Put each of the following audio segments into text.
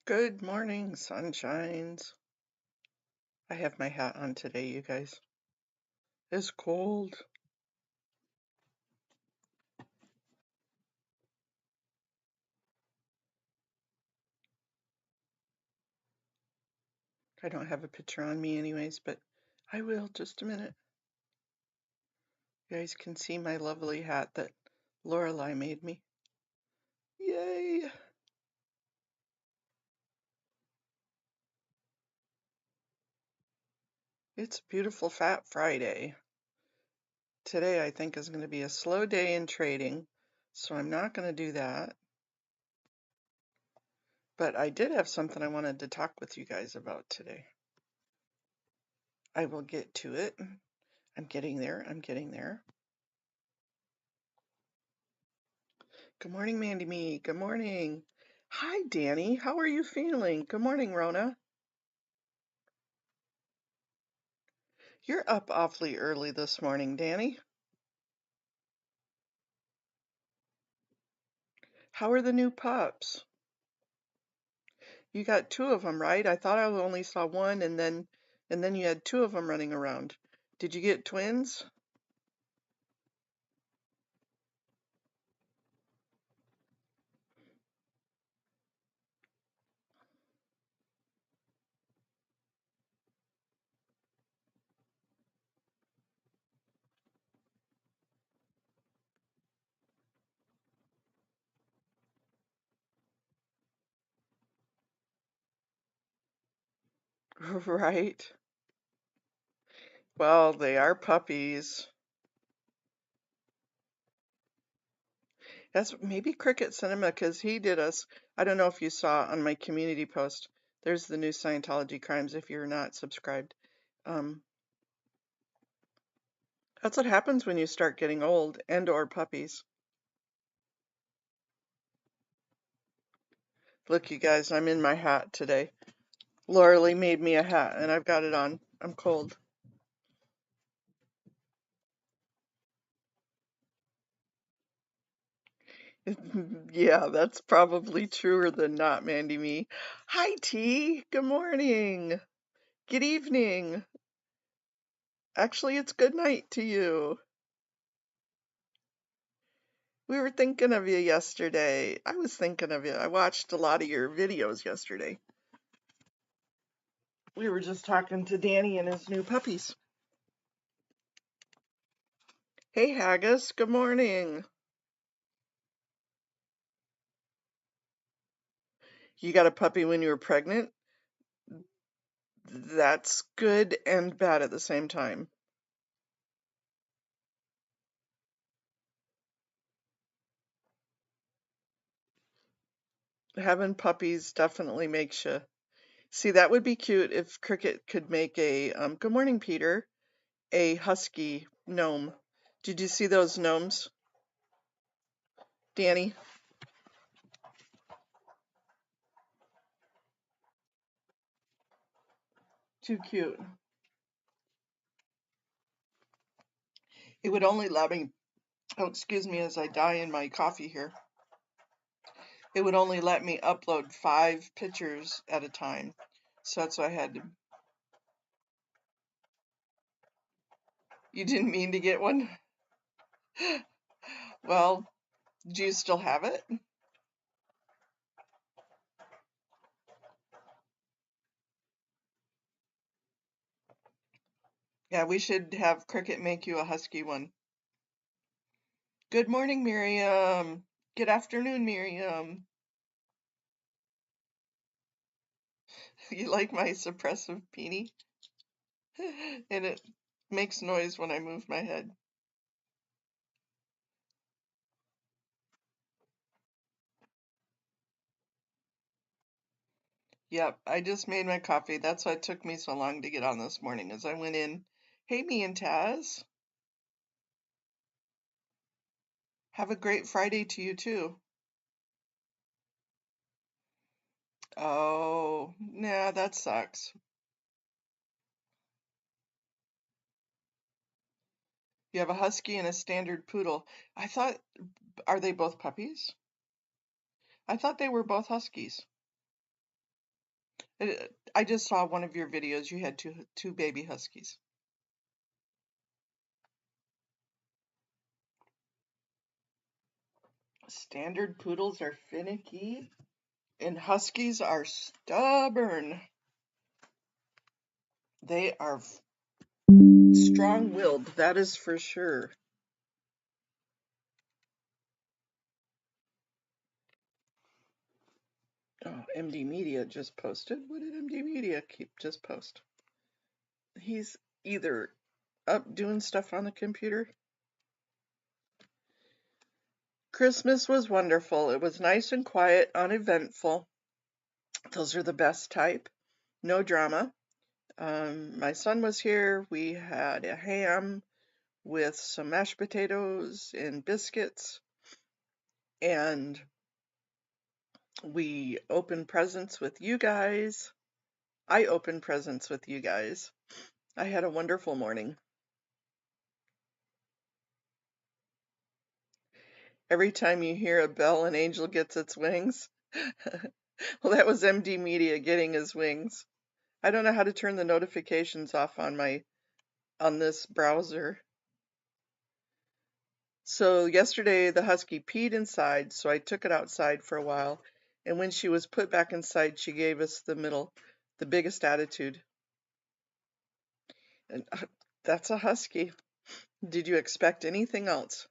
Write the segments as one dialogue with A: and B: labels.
A: Good morning, sunshines. I have my hat on today, you guys. It's cold. I don't have a picture on me anyways, but I will just a minute. You guys can see my lovely hat that Lorelei made me. Yay! It's a beautiful Fat Friday. Today I think is going to be a slow day in trading, so I'm not going to do that. But I did have something I wanted to talk with you guys about today. I will get to it. I'm getting there. Good morning, Mandy Me. Good morning. Hi, Danny. How are you feeling? Good morning, Rona. You're up awfully early this morning, Danny. How are the new pups? You got two of them, right? I thought I only saw one, and then you had two of them running around. Did you get twins? Right. Well, they are puppies. That's maybe Cricket Cinema because he did us. I don't know if you saw on my community post. There's the new Scientology Crimes if you're not subscribed. Um, That's what happens when you start getting old and/or puppies. Look, you guys, I'm in my hat today. Laura Lee made me a hat and I've got it on. I'm cold. Yeah, that's probably truer than not, Mandy Me. Hi, T. Good morning. Good evening. Actually, it's good night to you. We were thinking of you yesterday. I was thinking of you. I watched a lot of your videos yesterday. We were just talking to Danny and his new puppies. Hey, Haggis. Good morning. You got a puppy when you were pregnant? That's good and bad at the same time. Having puppies definitely makes you. See, that would be cute if Cricket could make a, good morning, Peter, a husky gnome. Did you see those gnomes, Danny? Too cute. It would only let me, oh, excuse me, as I die in my coffee here. It would only let me upload 5 pictures at a time. So that's why I had to. You didn't mean to get one? Well, do you still have it? Yeah, we should have Cricket make you a husky one. Good morning, Miriam. Good afternoon, Miriam. You like my suppressive beanie? And it makes noise when I move my head. Yep, I just made my coffee. That's why it took me so long to get on this morning as I went in. Hey, me and Taz. Have a great Friday to you too. Oh, nah, that sucks. You have a husky and a standard poodle. I thought, are they both puppies? I thought they were both huskies. I just saw one of your videos. You had two baby huskies. Standard poodles are finicky, and huskies are stubborn. They are strong-willed, that is for sure. Oh, MD Media just posted. What did MD Media just post? He's either up doing stuff on the computer. Christmas was wonderful. It was nice and quiet, uneventful. Those are the best type. No drama. My son was here. We had a ham with some mashed potatoes and biscuits, and we opened presents with you guys. I opened presents with you guys. I had a wonderful morning. Every time you hear a bell, an angel gets its wings. Well, that was MD Media getting his wings. I don't know how to turn the notifications off on this browser. So yesterday the husky peed inside, so I took it outside for a while. And when she was put back inside, she gave us the biggest attitude. And that's a husky. Did you expect anything else?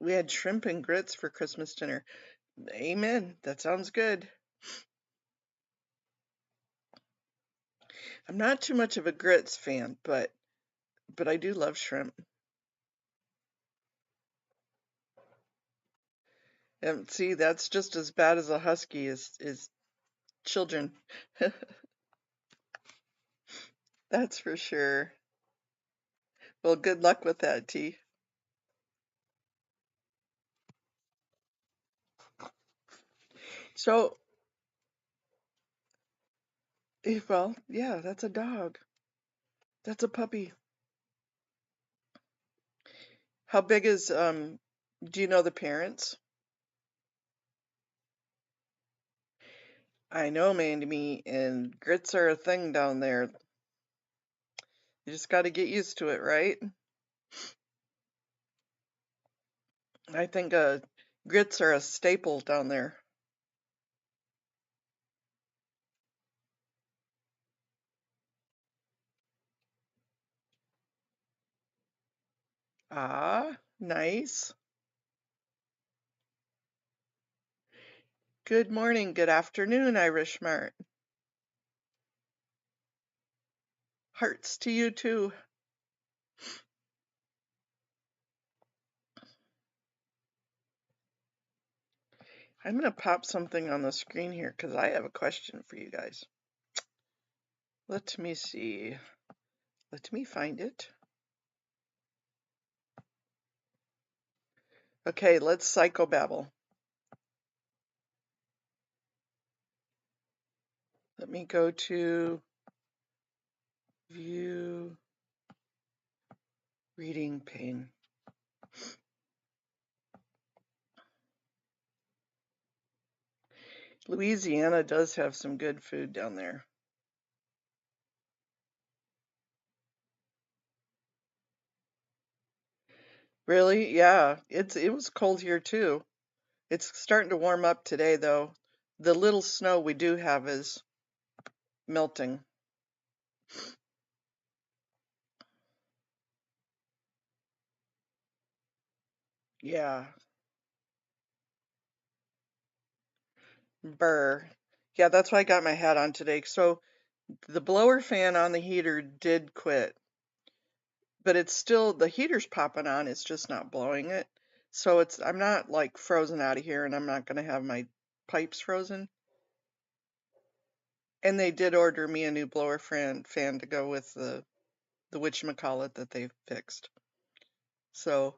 A: We had shrimp and grits for Christmas dinner. Amen. That sounds good. I'm not too much of a grits fan, but I do love shrimp. And see, that's just as bad as a husky is children. That's for sure. Well, good luck with that, T. So, well, yeah, that's a dog. That's a puppy. How big is, do you know the parents? I know, Mandy, and grits are a thing down there. You just got to get used to it, right? I think grits are a staple down there. Ah, nice. Good morning, good afternoon, Irish Mart. Hearts to you too. I'm going to pop something on the screen here because I have a question for you guys. Let me see. Let me find it. Okay, let's psychobabble. Let me go to view reading pane. Louisiana does have some good food down there. Really? Yeah, it was cold here too. It's starting to warm up today though. The little snow we do have is melting. Yeah. Burr. Yeah, that's why I got my hat on today. So the blower fan on the heater did quit, but it's still, the heater's popping on, it's just not blowing it. So I'm not like frozen out of here, and I'm not gonna have my pipes frozen. And they did order me a new blower fan to go with the whatchamacallit that they fixed. So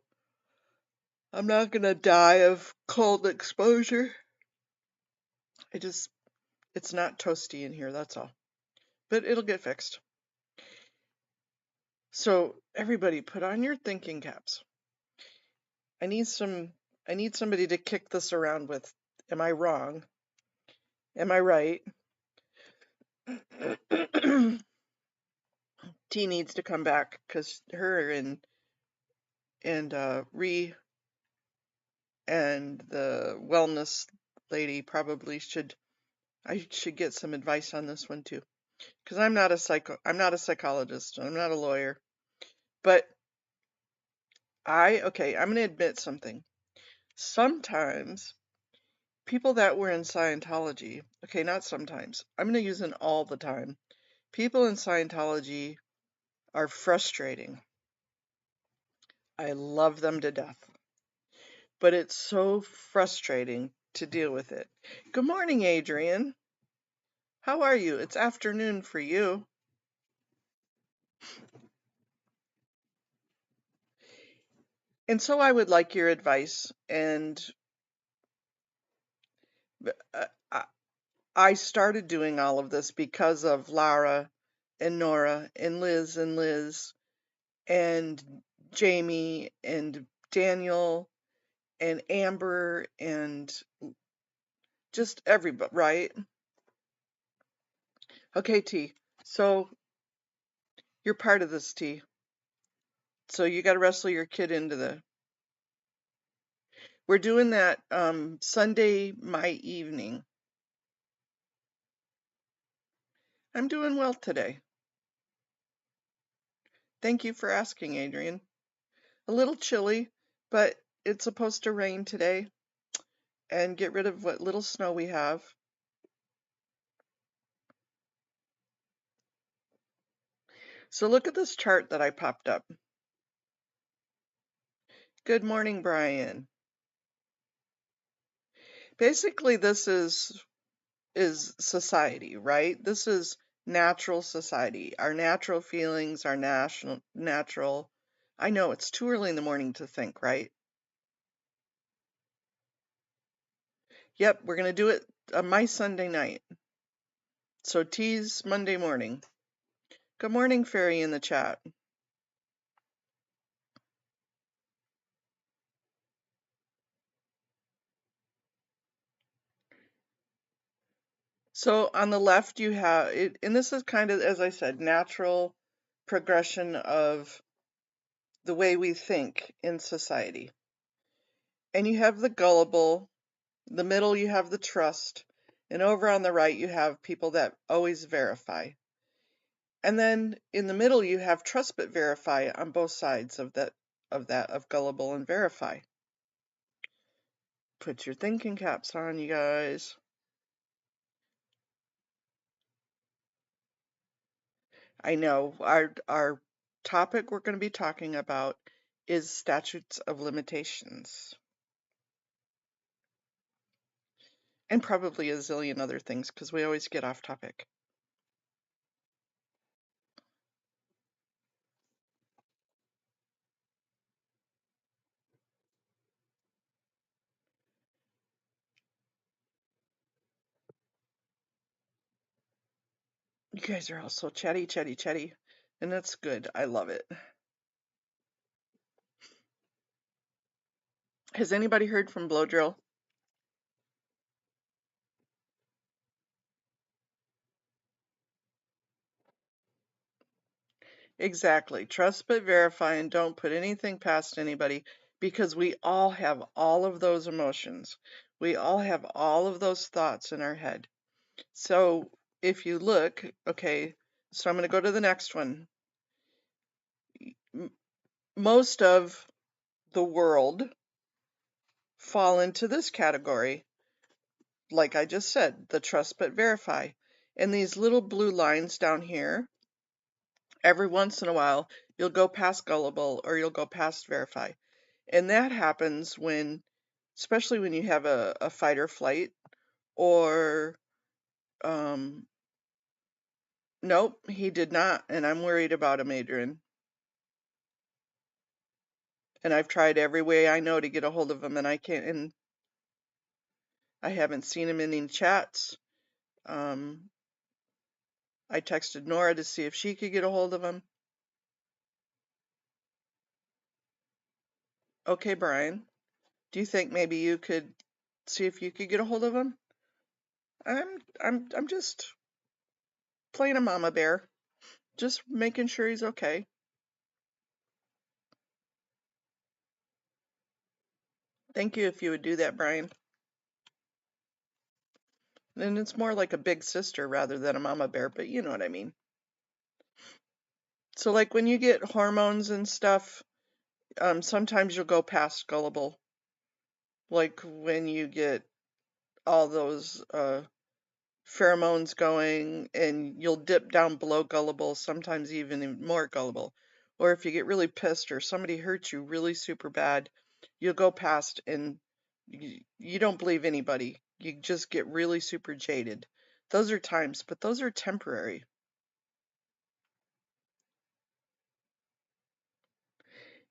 A: I'm not gonna die of cold exposure. It's not toasty in here, that's all. But it'll get fixed. So everybody put on your thinking caps. I need some I need somebody to kick this around with. Am I wrong? Am I right? T needs to come back because her and Ree and the wellness lady probably should. I should get some advice on this one too, because I'm not a psychologist. I'm not a lawyer, but okay. I'm going to admit something. Sometimes people that were in Scientology, okay, not sometimes. I'm going to use an all the time. People in Scientology are frustrating. I love them to death, but it's so frustrating to deal with it. Good morning, Adrian. How are you? It's afternoon for you. And so I would like your advice. And I started doing all of this because of Lara and Nora and Liz and Jamie and Daniel and Amber and just everybody, right? Okay, T. So you're part of this, T. So you got to wrestle your kid into the. We're doing that Sunday, my evening. I'm doing well today. Thank you for asking, Adrian. A little chilly, but it's supposed to rain today and get rid of what little snow we have. So look at this chart that I popped up. Good morning, Brian. Basically, this is society, right? This is natural society, our natural feelings, our natural. I know it's too early in the morning to think, right? Yep, we're going to do it my Sunday night. So T's Monday morning. Good morning, Fairy in the chat. So on the left you have it, and this is kind of, as I said, natural progression of the way we think in society. And you have the gullible, the middle you have the trust, and over on the right you have people that always verify. And then in the middle you have trust but verify on both sides of of gullible and verify. Put your thinking caps on, you guys. I know our topic we're going to be talking about is statutes of limitations. And probably a zillion other things because we always get off topic. You guys are all so chatty, chatty, chatty. And that's good. I love it. Has anybody heard from Blow Drill? Exactly. Trust but verify and don't put anything past anybody because we all have all of those emotions. We all have all of those thoughts in our head. So if you look, okay, so I'm going to go to the next one. Most of the world fall into this category. Like I just said, the trust but verify. And these little blue lines down here, every once in a while, you'll go past gullible or you'll go past verify. And that happens when, especially when you have a fight or flight or, nope, he did not. And I'm worried about him, Adrian. And I've tried every way I know to get a hold of him and I can't, and I haven't seen him in any chats. I texted Nora to see if she could get a hold of him. Okay, Brian. Do you think maybe you could see if you could get a hold of him? I'm just playing a mama bear, just making sure he's okay. Thank you if you would do that, Brian. And it's more like a big sister rather than a mama bear, but you know what I mean. So like when you get hormones and stuff, sometimes you'll go past gullible. Like when you get all those pheromones going and you'll dip down below gullible, sometimes even more gullible. Or if you get really pissed or somebody hurts you really super bad, you'll go past and you don't believe anybody. You just get really super jaded. Those are times, but those are temporary.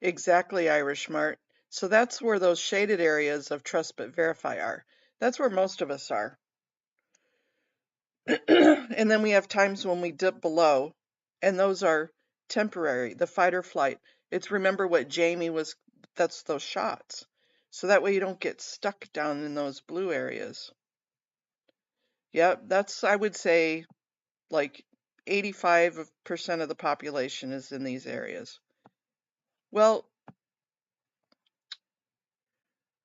A: Exactly, Irish Mart. So that's where those shaded areas of trust but verify are. That's where most of us are. And then we have times when we dip below, and those are temporary, the fight or flight. It's remember what Jamie was, that's those shots. So that way you don't get stuck down in those blue areas. Yep, that's, I would say, like 85% of the population is in these areas. Well,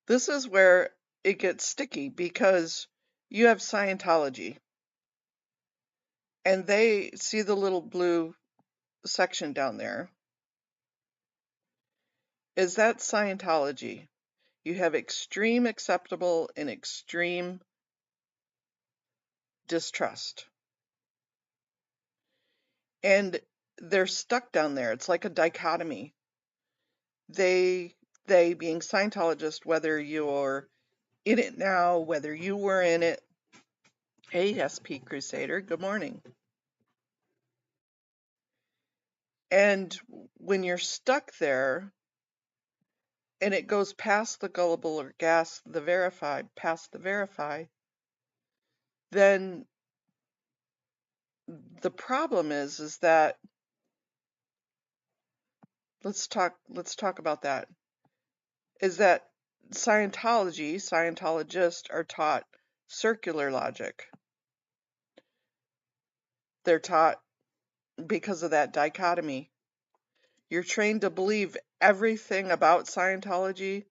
A: this is where it gets sticky because you have Scientology and they see the little blue section down there. Is that Scientology? You have extreme acceptable and extreme distrust. And they're stuck down there. It's like a dichotomy. They being Scientologists, whether you're in it now, whether you were in it. Hey, SP Crusader, good morning. And when you're stuck there and it goes past the gullible or gas, the verify, past the verify, then the problem is that let's talk about that. Is that Scientologists are taught circular logic. They're taught because of that dichotomy. You're trained to believe everything about Scientology.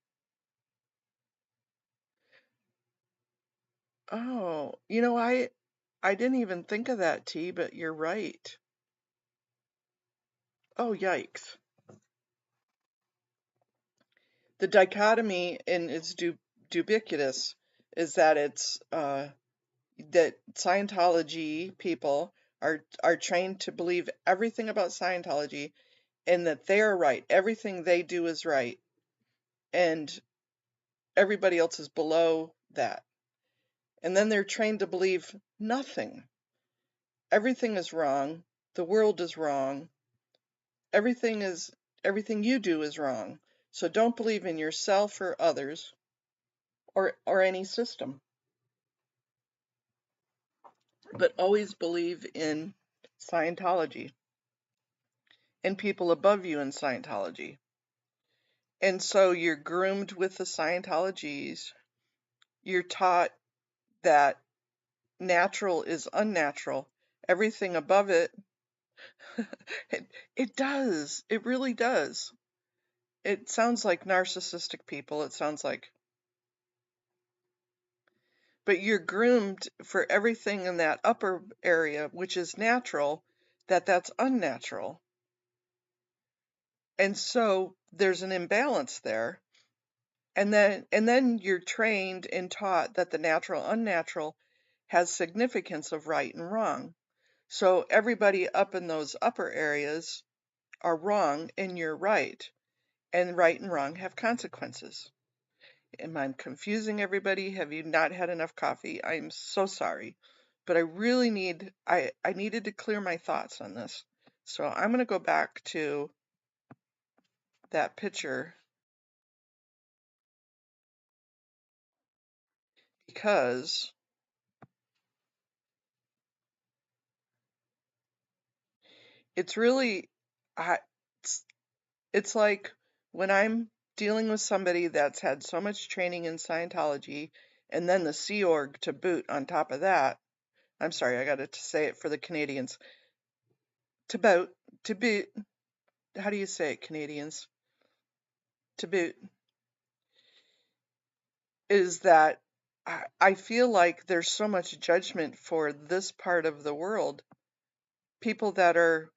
A: Oh, I didn't even think of that, T, but you're right. Oh, yikes. The dichotomy, and it's ubiquitous, is that it's that Scientology people are trained to believe everything about Scientology and that they're right. Everything they do is right. And everybody else is below that. And then they're trained to believe nothing. Everything is wrong. The world is wrong. Everything you do is wrong. So don't believe in yourself or others or any system. But always believe in Scientology and people above you in Scientology. And so you're groomed with the Scientologies. You're taught that natural is unnatural. Everything above it, it does. It really does. It sounds like narcissistic people. It sounds like. But you're groomed for everything in that upper area, which is natural, that's unnatural. And so there's an imbalance there. And then you're trained and taught that the natural, unnatural has significance of right and wrong. So everybody up in those upper areas are wrong and you're right. And right and wrong have consequences. Am I confusing everybody? Have you not had enough coffee? I'm so sorry. But I needed to clear my thoughts on this. So I'm going to go back to that picture because it's really, I, it's like when I'm dealing with somebody that's had so much training in Scientology and then the Sea Org to boot on top of that. I'm sorry, I got to say it for the Canadians. To boot. How do you say it, Canadians? To boot is that I feel like there's so much judgment for this part of the world, people that are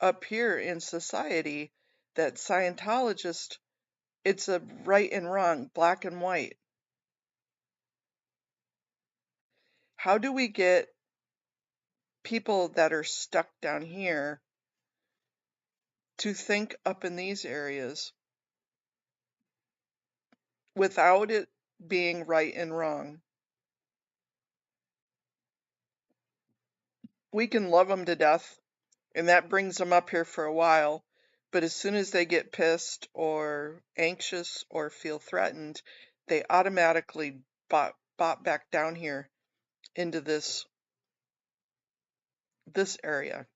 A: up here in society, that Scientologists, it's a right and wrong, black and white. How do we get people that are stuck down here to think up in these areas without it being right and wrong? We can love them to death, and that brings them up here for a while. But as soon as they get pissed or anxious or feel threatened, they automatically bop back down here into this area.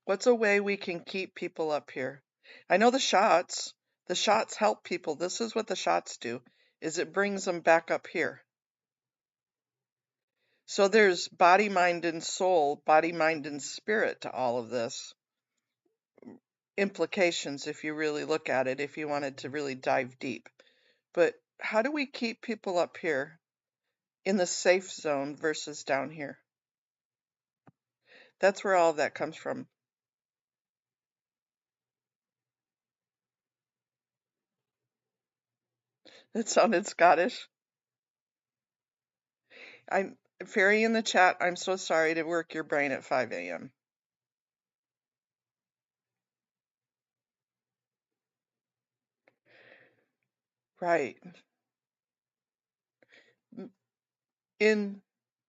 A: What's a way we can keep people up here? I know the shots help people. This is what the shots do, is it brings them back up here. So there's body, mind, and soul, body, mind, and spirit to all of this. Implications, if you really look at it, if you wanted to really dive deep. But how do we keep people up here in the safe zone versus down here? That's where all of that comes from. It sounded Scottish. I'm Fairy in the chat. I'm so sorry to work your brain at 5 a.m. Right. In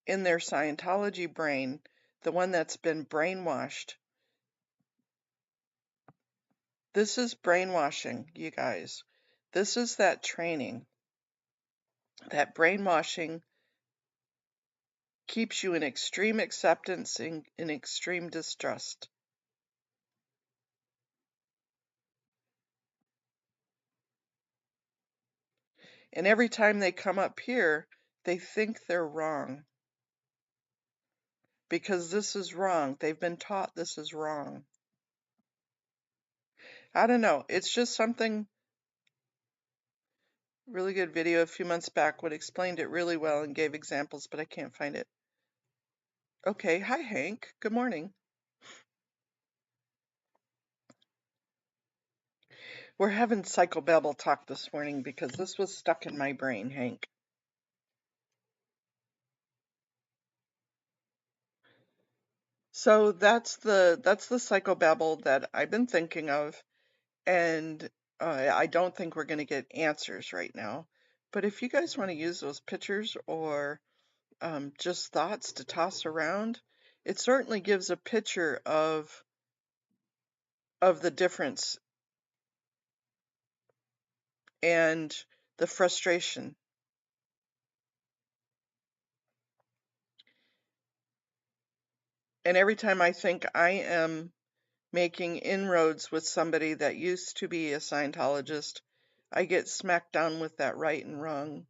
A: their Scientology brain, the one that's been brainwashed. This is brainwashing, you guys. This is that training. That brainwashing keeps you in extreme acceptance and in extreme distrust. And every time they come up here, they think they're wrong. Because this is wrong. They've been taught this is wrong. I don't know. It's just something. Really good video a few months back would explained it really well and gave examples, but I can't find it. Okay, hi Hank. Good morning. We're having psychobabble talk this morning because this was stuck in my brain, Hank. So that's the psychobabble that I've been thinking of, and I don't think we're going to get answers right now. But if you guys want to use those pictures or just thoughts to toss around, it certainly gives a picture of the difference and the frustration. And every time I think I am making inroads with somebody that used to be a Scientologist, I get smacked down with that right and wrong.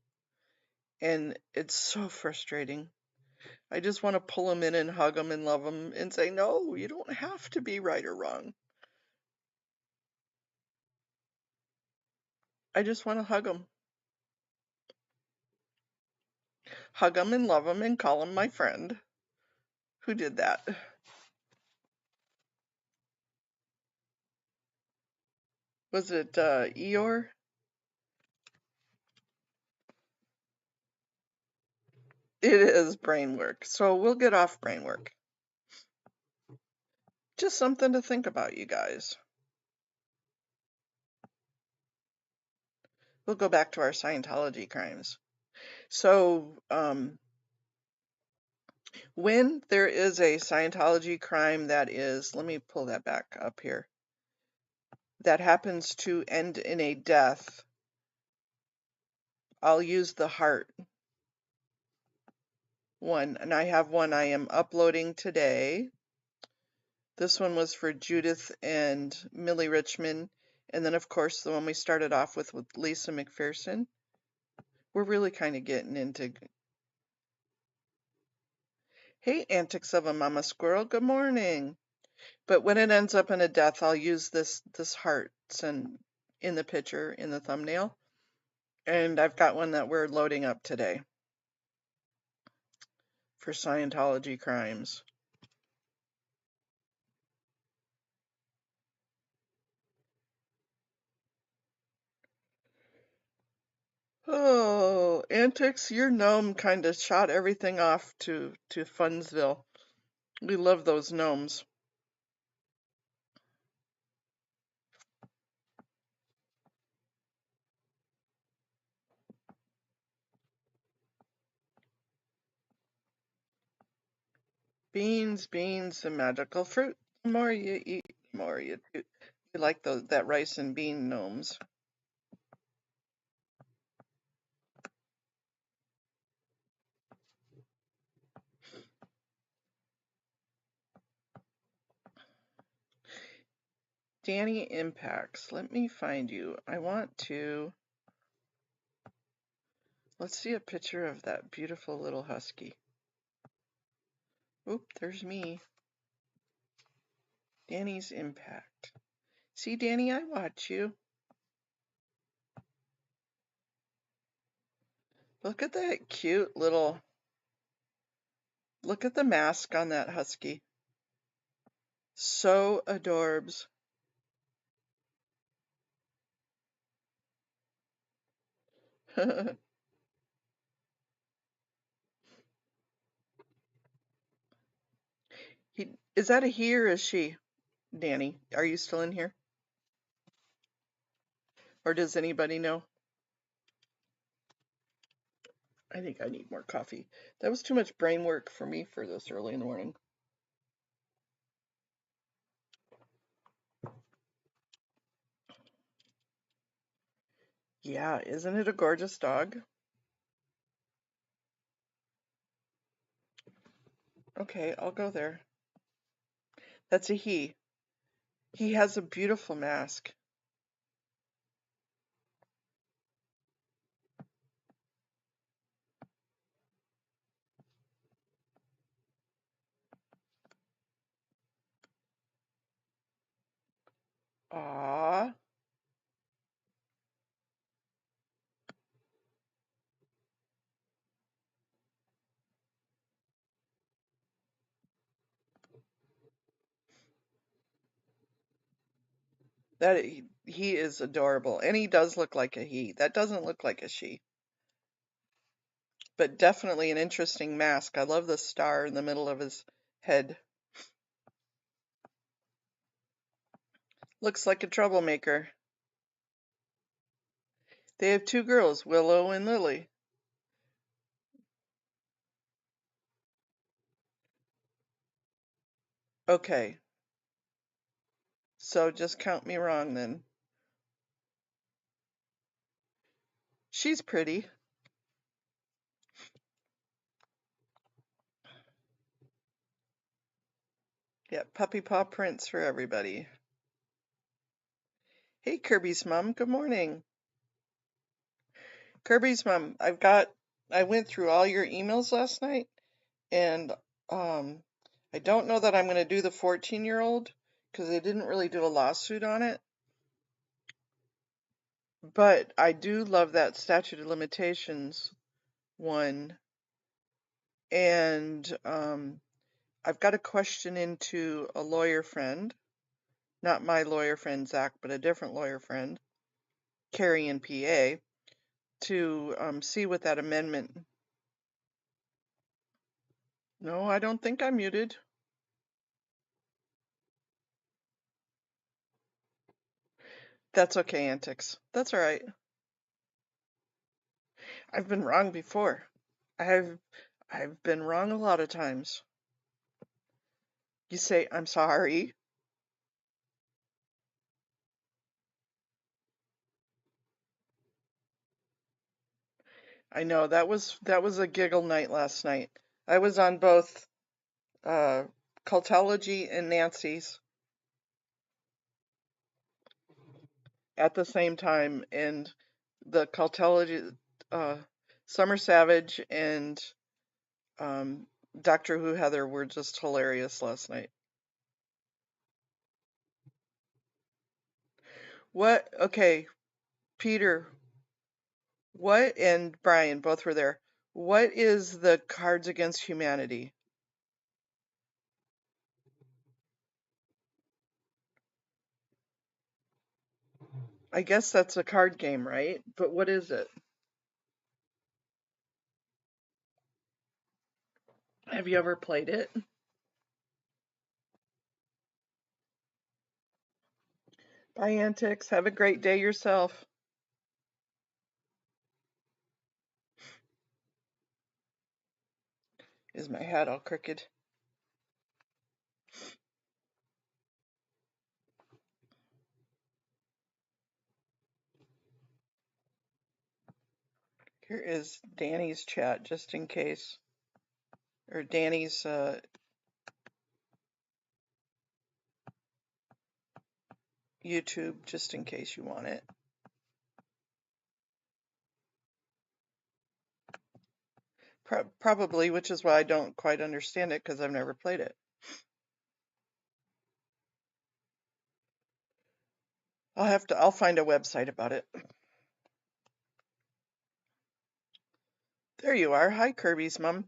A: And it's so frustrating. I just want to pull them in and hug them and love them and say, no, you don't have to be right or wrong. I just want to hug them. Hug them and love them and call them my friend. Who did that? Was it Eeyore? It is brain work. So we'll get off brain work. Just something to think about, you guys. We'll go back to our Scientology crimes. So, when there is a Scientology crime that is, let me pull that back up here, that happens to end in a death, I'll use the heart one, and I have one I am uploading today. This one was for Judith and Millie Richmond, And then, of course, the one we started off with Lisa McPherson. We're really kind of getting into. Hey, Antics of a Mama Squirrel, good morning. But when it ends up in a death, I'll use this hearts and in the picture, in the thumbnail. And I've got one that we're loading up today for Scientology crimes. Oh, Antics, your gnome kind of shot everything off to Funsville. We love those gnomes. Beans, beans, and magical fruit. The more you eat, the more you do. You like that rice and bean gnomes. Danny Impacts. Let me find you. I want to. Let's see a picture of that beautiful little husky. Oop, there's me. Danny's Impact. See, Danny, I watch you. Look at that cute little. Look at the mask on that husky. So adorbs. Is that a he or a she? Danny, are you still in here? Or does anybody know? I think I need more coffee. That was too much brain work for me for this early in the morning. Yeah, isn't it a gorgeous dog? Okay, I'll go there. That's a he. He has a beautiful mask. Ah, that he is adorable, and he does look like a he. That doesn't look like a she, but definitely an interesting mask. I love the star in the middle of his head. Looks like a troublemaker. They have two girls, Willow and Lily. Okay, so just count me wrong then. She's pretty. Yeah, puppy paw prints for everybody. Hey, Kirby's mom, good morning. Kirby's mom, I went through all your emails last night, and I don't know that I'm going to do the 14-year-old because they didn't really do a lawsuit on it. But I do love that statute of limitations one. And I've got a question into a lawyer friend, not my lawyer friend Zach, but a different lawyer friend, Carrie in PA, to see what that amendment. No, I don't think I'm muted. That's okay, Antics. That's all right. I've been wrong before. I've been wrong a lot of times. You say, I'm sorry. I know that was a giggle night last night. I was on both Cultology and Nancy's. at the same time, and the Cultology, uh, Summer Savage and um, Doctor Who Heather were just hilarious last night. What? Okay, Peter, what, and Brian both were there. What is the Cards Against Humanity? I guess that's a card game, right? But what is it? Have you ever played it? Bye, Antics. Have a great day yourself. Is my hat all crooked? Here is Danny's chat, just in case. Or Danny's YouTube, just in case you want it. Probably, which is why I don't quite understand it, because I've never played it. I'll find a website about it. There you are. Hi, Kirby's mom.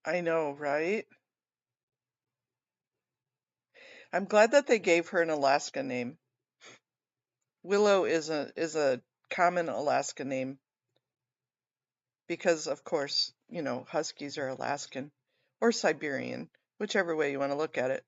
A: I know, right? I'm glad that they gave her an Alaska name. Willow is a common Alaska name because, of course, Huskies are Alaskan or Siberian, whichever way you want to look at it.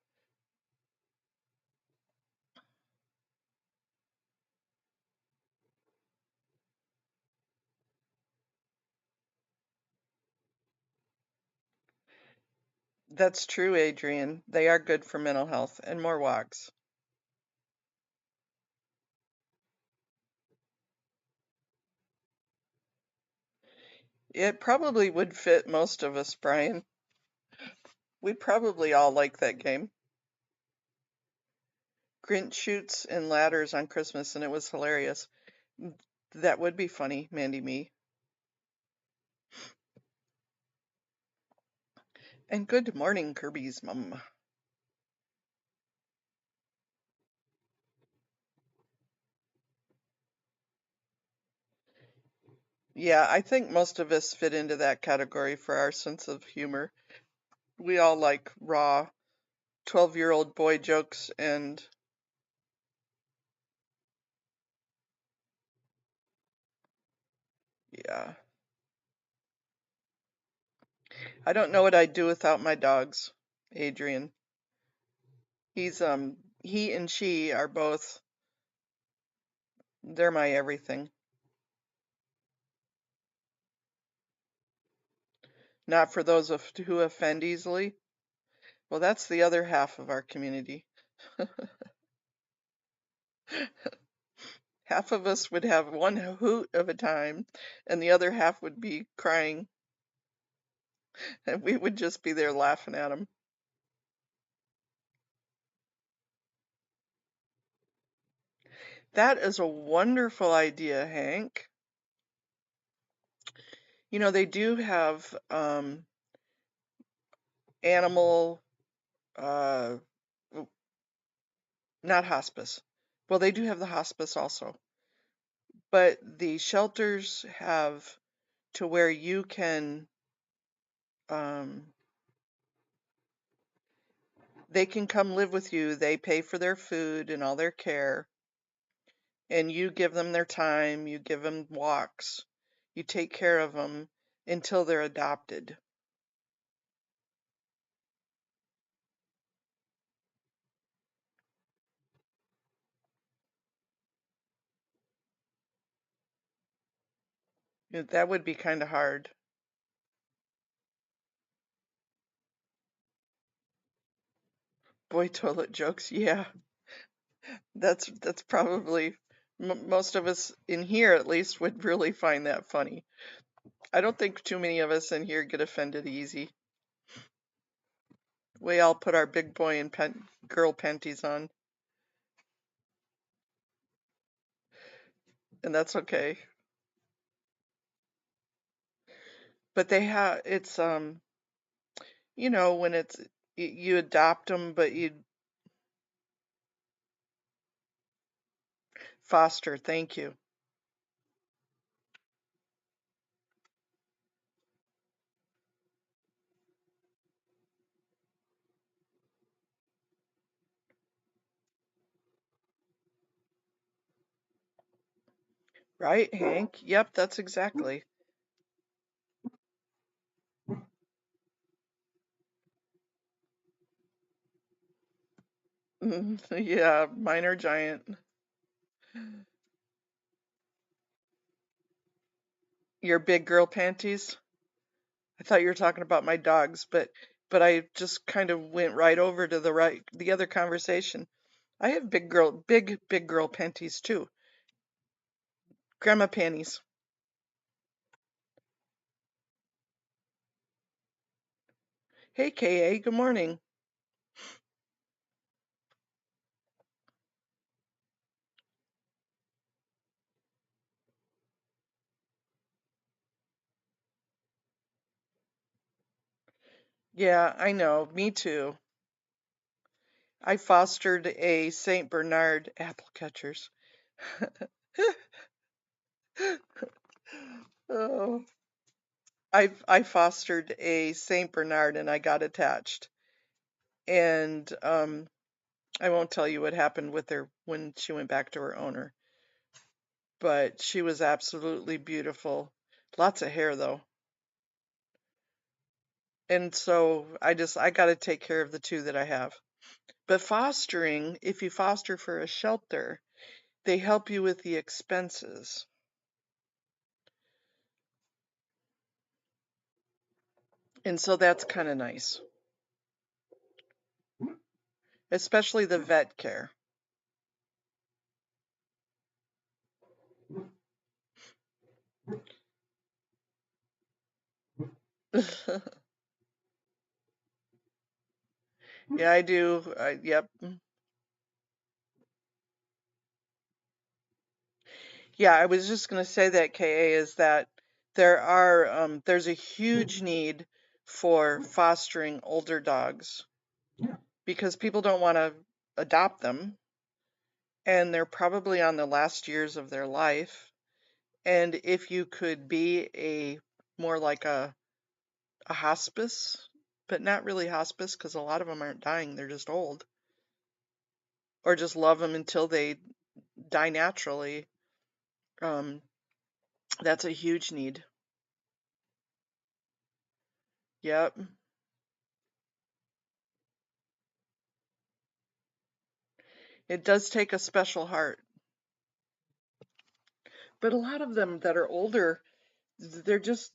A: That's true, Adrian. They are good for mental health and more walks. It probably would fit most of us, Brian. We'd probably all like that game. Grinch shoots and ladders on Christmas, and it was hilarious. That would be funny, Mandy Me. And good morning, Kirby's mom. Yeah, I think most of us fit into that category for our sense of humor. We all like raw 12-year-old boy jokes, and yeah. I don't know what I'd do without my dogs, Adrian. He and she are both, they're my everything. Not for those who offend easily. Well, that's the other half of our community. Half of us would have one hoot of a time, and the other half would be crying, and we would just be there laughing at them. That is a wonderful idea, Hank. They do have animal, uh, not hospice. Well, they do have the hospice also, but the shelters have to where you can, um, they can come live with you. They pay for their food and all their care, and you give them their time, you give them walks, you take care of them until they're adopted. That would be kind of hard. Boy toilet jokes, yeah. That's probably most of us in here at least would really find that funny. I don't think too many of us in here get offended easy. We all put our big boy and girl panties on, and that's okay. But they have it's when it's you adopt them, but you foster. Thank you. Right, Hank? Yep, that's exactly. Yeah, mine are giant. Your big girl panties? I thought you were talking about my dogs, but I just kind of went right over to the other conversation. I have big girl panties too. Grandma panties. Hey KA, good morning. Yeah, I know, me too. I fostered a Saint Bernard apple catchers. Oh, I fostered a Saint Bernard and I got attached. And I won't tell you what happened with her when she went back to her owner, but she was absolutely beautiful. Lots of hair though. And so I got to take care of the two that I have. But fostering, if you foster for a shelter, they help you with the expenses. And so that's kind of nice, especially the vet care. Yeah, I do. Yep. Yeah, I was just going to say that, KA, is that there's a huge need for fostering older dogs because people don't want to adopt them and they're probably on the last years of their life. And if you could be more like a hospice, but not really hospice because a lot of them aren't dying, they're just old, or just love them until they die naturally. Um, that's a huge need. Yep. It does take a special heart. But a lot of them that are older, they just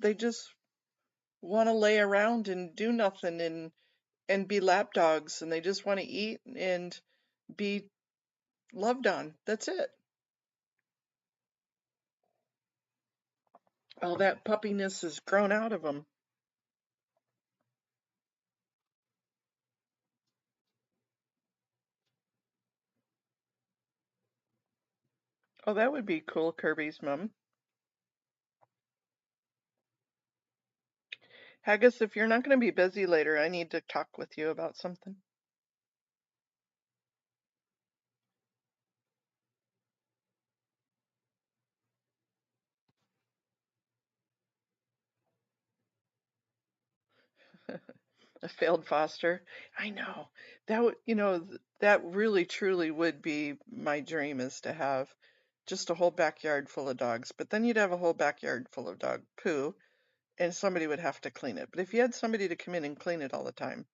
A: want to lay around and do nothing and be lap dogs and they just want to eat and be loved on. That's it. All that puppiness is grown out of them. Oh, that would be cool, Kirby's mom. Haggis, if you're not going to be busy later, I need to talk with you about something. A failed foster. I know. That would, that really truly would be my dream is to have just a whole backyard full of dogs. But then you'd have a whole backyard full of dog poo and somebody would have to clean it. But if you had somebody to come in and clean it all the time.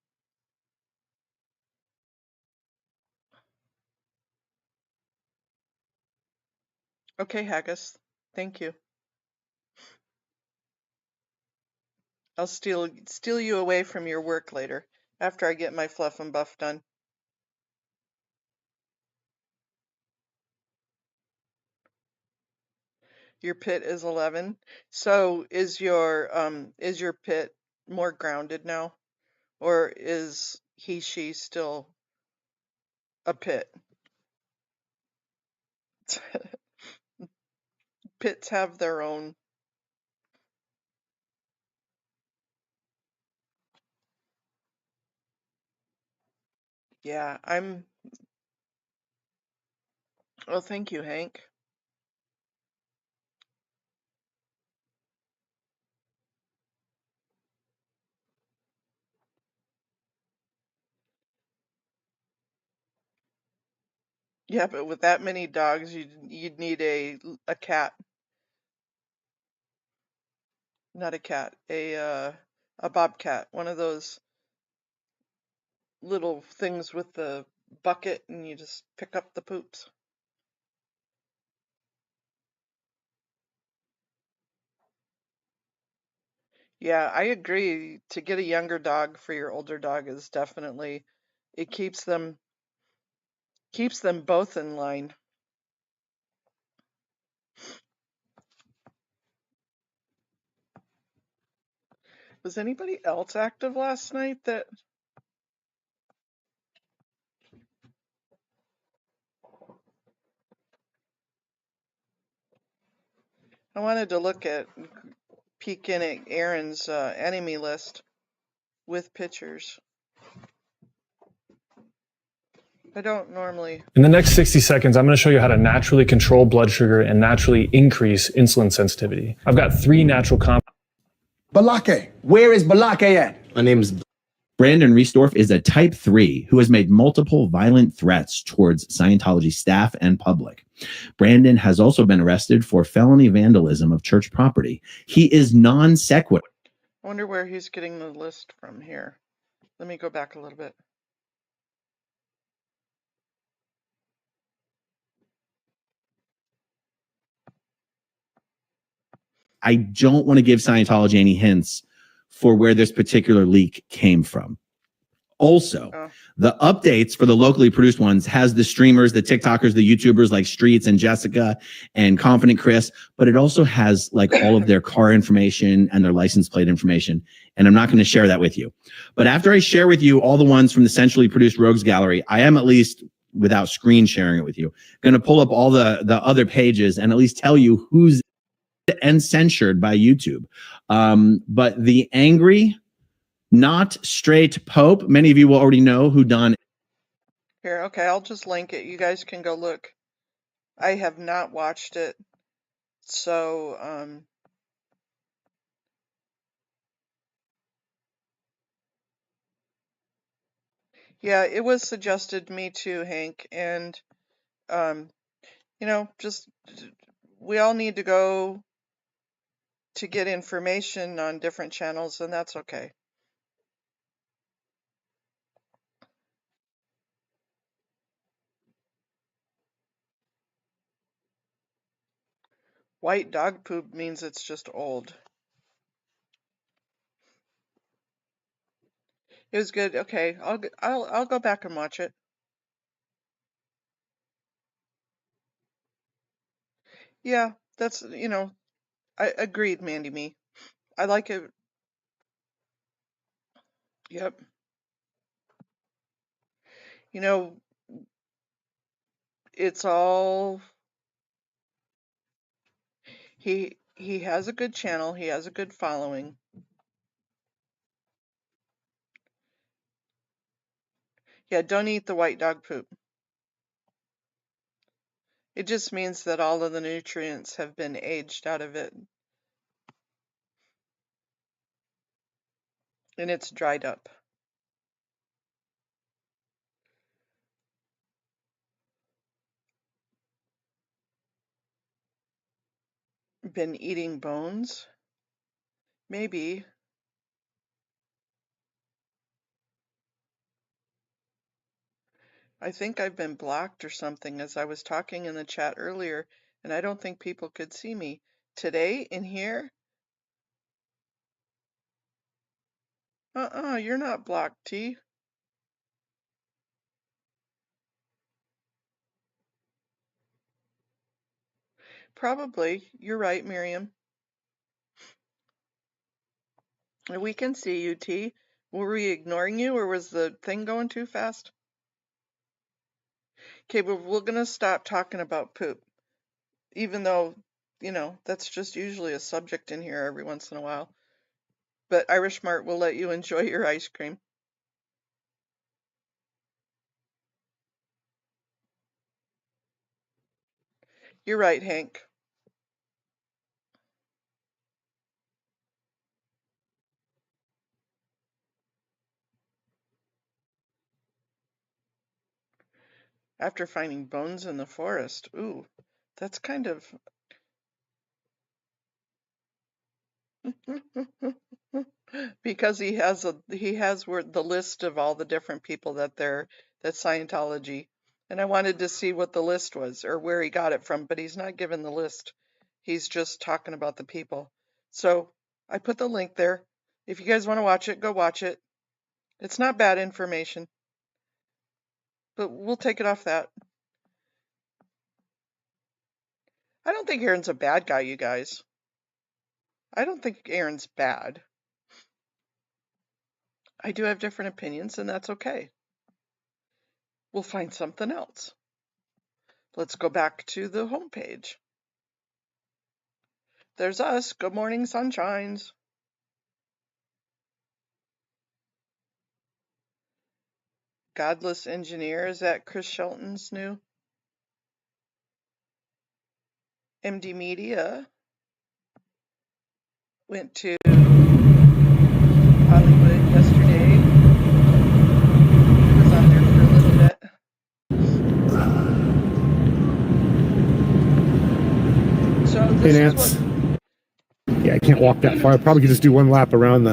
A: Okay, Haggis. Thank you. I'll steal you away from your work later after I get my fluff and buff done. Your pit is 11. So is your pit more grounded now, or is she still a pit? Pits have their own. Yeah, oh, thank you, Hank. Yeah, but with that many dogs, you'd need a cat, not a cat, a bobcat, one of those little things with the bucket and you just pick up the poops. Yeah, I agree. To get a younger dog for your older dog is definitely, it keeps them both in line. Was anybody else active last night that I wanted to peek in at Aaron's enemy list with pictures. I don't normally.
B: In the next 60 seconds, I'm going to show you how to naturally control blood sugar and naturally increase insulin sensitivity. I've got 3 natural compounds.
C: Balake. Where is Balake at?
D: My name's Brandon Riesdorf is a type 3 who has made multiple violent threats towards Scientology staff and public. Brandon has also been arrested for felony vandalism of church property. He is non sequitur.
A: I wonder where he's getting the list from here. Let me go back a little bit.
D: I don't want to give Scientology any hints for where this particular leak came from. Also, the updates for the locally produced ones has the streamers, the TikTokers, the YouTubers like Streets and Jessica and Confident Chris, but it also has like all of their car information and their license plate information. And I'm not going to share that with you. But after I share with you all the ones from the centrally produced Rogues Gallery, I am at least, without screen sharing it with you, going to pull up all the other pages and at least tell you who's and censured by YouTube. But the angry, not straight Pope, many of you will already know who done.
A: Here, okay, I'll just link it. You guys can go look. I have not watched it, so yeah, it was suggested me too, Hank, and just we all need to go to get information on different channels, and that's okay. White dog poop means it's just old. It was good. Okay, I'll go back and watch it. Yeah, that's I agreed, Mandy Me. I like it. Yep. It's all he has a good channel, he has a good following. Yeah, don't eat the white dog poop. It just means that all of the nutrients have been aged out of it. And it's dried up. Been eating bones? Maybe. I think I've been blocked or something as I was talking in the chat earlier, and I don't think people could see me. Today in here? You're not blocked, T. Probably. You're right, Miriam. We can see you, T. Were we ignoring you, or was the thing going too fast? Okay, but we're going to stop talking about poop, even though, that's just usually a subject in here every once in a while. But Irish Mart will let you enjoy your ice cream. You're right, Hank. After finding bones in the forest. Ooh, that's kind of... because he has where the list of all the different people that Scientology, and I wanted to see what the list was or where he got it from, but he's not given the list. He's just talking about the people. So I put the link there. If you guys want to watch it, go watch it. It's not bad information, but we'll take it off that. I don't think Aaron's a bad guy, you guys. I don't think Aaron's bad. I do have different opinions, and that's okay. We'll find something else. Let's go back to the homepage. There's us. Good morning, sunshines. Godless Engineer, is that Chris Shelton's new? MD Media went to Hollywood yesterday. He was on there for a little bit. So this
E: Hey,
A: is
E: Nance.
A: what...
E: Yeah, I can't walk that far. I probably could just do one lap around the...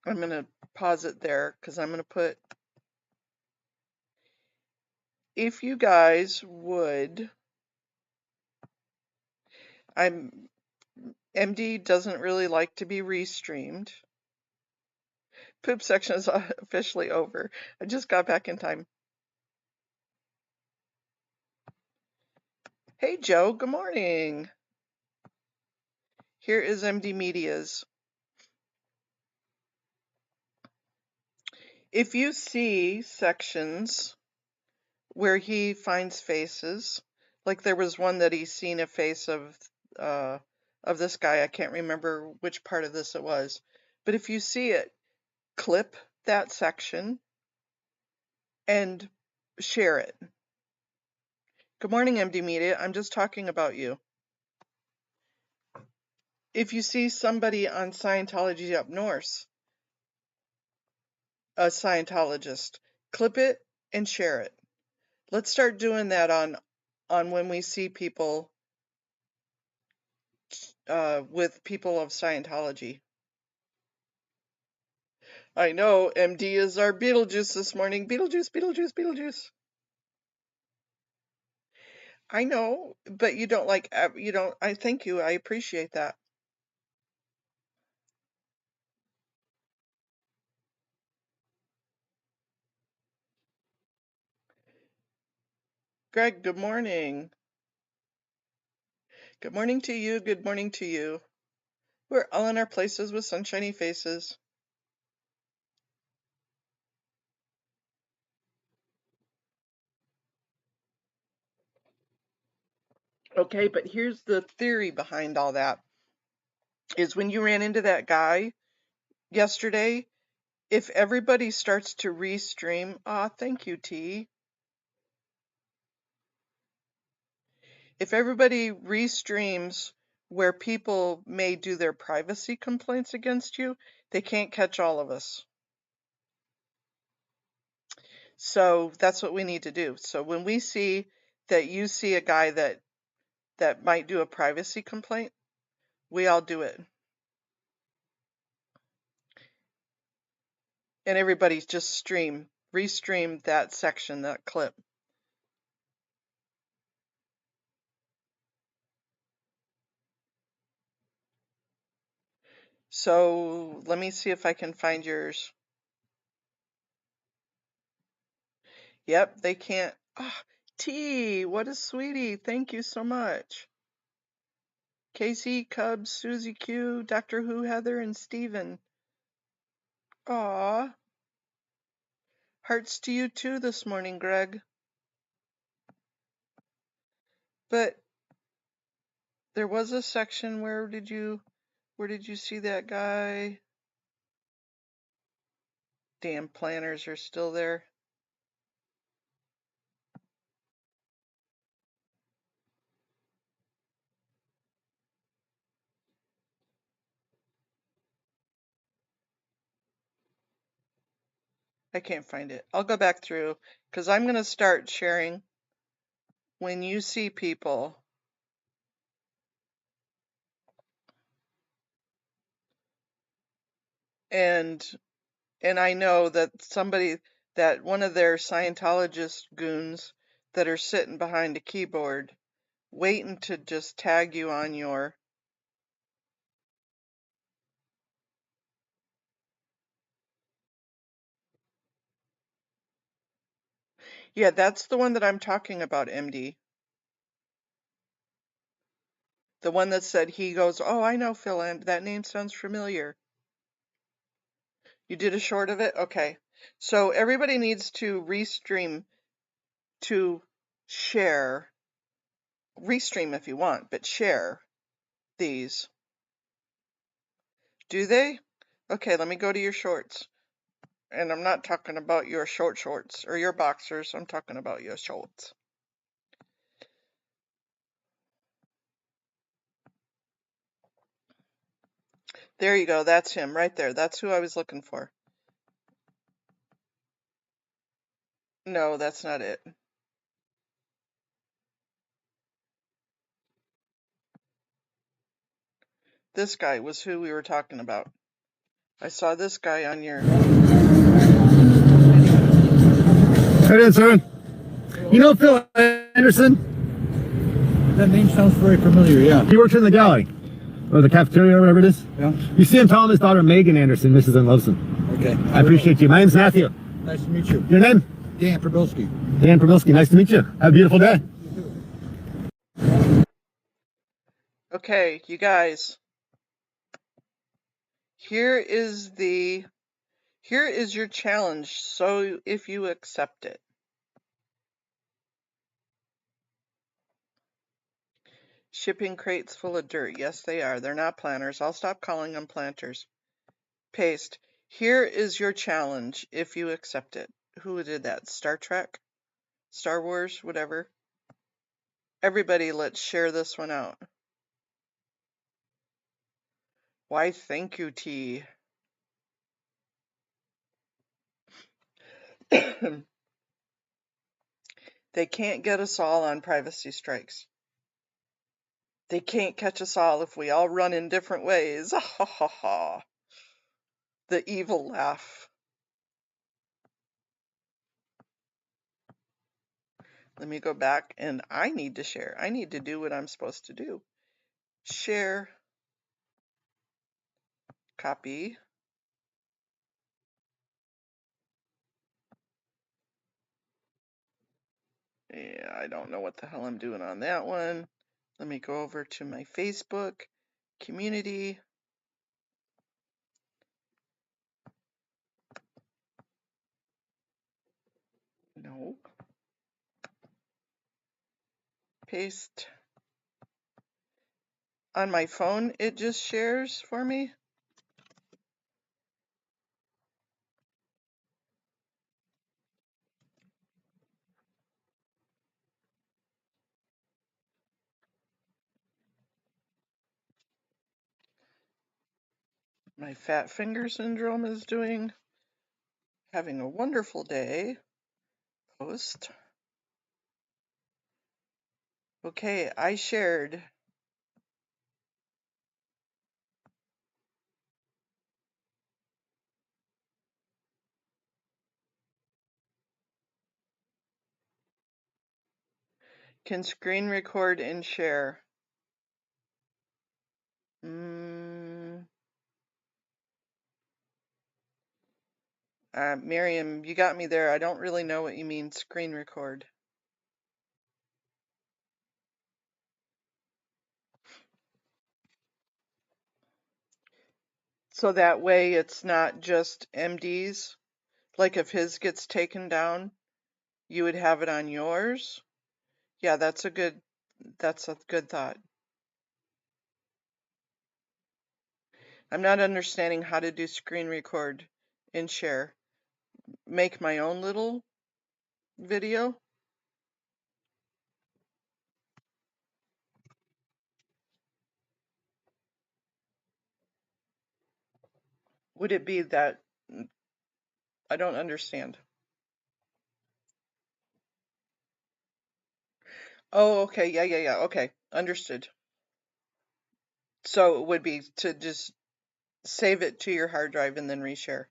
A: I'm going to pause it there because I'm going to put... If you guys would... MD doesn't really like to be restreamed. Poop section is officially over. I just got back in time. Hey, Joe. Good morning. Here is MD Media's. If you see sections where he finds faces, like there was one that he's seen a face of this guy, I can't remember which part of this it was, but if you see it, clip that section and share it. Good morning, MD Media. I'm just talking about you. If you see somebody on Scientology Up North, a Scientologist, clip it and share it. Let's start doing that on when we see people with people of Scientology. I know MD is our Beetlejuice this morning. Beetlejuice, Beetlejuice, Beetlejuice. I know, but you don't like, I thank you. I appreciate that. Greg, good morning. Good morning to you. Good morning to you. We're all in our places with sunshiny faces. Okay, but here's the theory behind all that. Is when you ran into that guy yesterday, if everybody starts to restream, thank you, T. If everybody restreams where people may do their privacy complaints against you, they can't catch all of us. So that's what we need to do. So when we see that you see a guy that might do a privacy complaint, we all do it. And everybody's just restream that section, that clip. So let me see if I can find yours. Yep, they can't. T, what a sweetie. Thank you so much. Casey, Cubs, Susie Q, Doctor Who, Heather, and Steven. Aw. Hearts to you too this morning, Greg. But there was a section where did you see that guy? Damn planners are still there. I can't find it. I'll go back through because I'm going to start sharing when you see people. And I know that that one of their Scientologist goons that are sitting behind a keyboard waiting to just tag you on your. Yeah, that's the one that I'm talking about, MD. The one that said he goes, oh, I know Phil, and that name sounds familiar. You did a short of it? Okay. So everybody needs to restream to share. Restream if you want, but share these. Do they? Okay, let me go to your shorts. And I'm not talking about your shorts or your boxers. I'm talking about your shorts. There you go. That's him right there. That's who I was looking for. No, that's not it. This guy was who we were talking about. I saw this guy on your.
E: How you doing, sir? You know Phil Anderson?
F: That name sounds very familiar, yeah.
E: He works in the galley, or the cafeteria, or whatever it is.
F: Yeah.
E: You see him telling his daughter Megan Anderson, Mrs. Unlovson.
F: Okay.
E: I appreciate you. My name's Matthew.
F: Nice to meet you.
E: Your name?
F: Dan Probilski.
E: Dan Probilski. Nice to meet you. Have a beautiful day.
A: Okay, you guys. Here is your challenge, so if you accept it. Shipping crates full of dirt. Yes, they are. They're not planters. I'll stop calling them planters. Paste. Here is your challenge, if you accept it. Who did that? Star Trek? Star Wars? Whatever. Everybody, let's share this one out. Why, thank you, T. They can't get us all on privacy strikes. They can't catch us all if we all run in different ways. Ha ha ha. The evil laugh. Let me go back and I need to share. I need to do what I'm supposed to do. Share. Copy. Yeah, I don't know what the hell I'm doing on that one. Let me go over to my Facebook community. No. Paste. On my phone, it just shares for me. My fat finger syndrome is having a wonderful day. Post. Okay, I shared. Can screen record and share. Miriam, you got me there. I don't really know what you mean, screen record. So that way it's not just MD's. Like if his gets taken down, you would have it on yours. Yeah, that's a good thought. I'm not understanding how to do screen record and share. Make my own little video. Would it be that? I don't understand. Oh, okay. Yeah. Okay. Understood. So it would be to just save it to your hard drive and then reshare.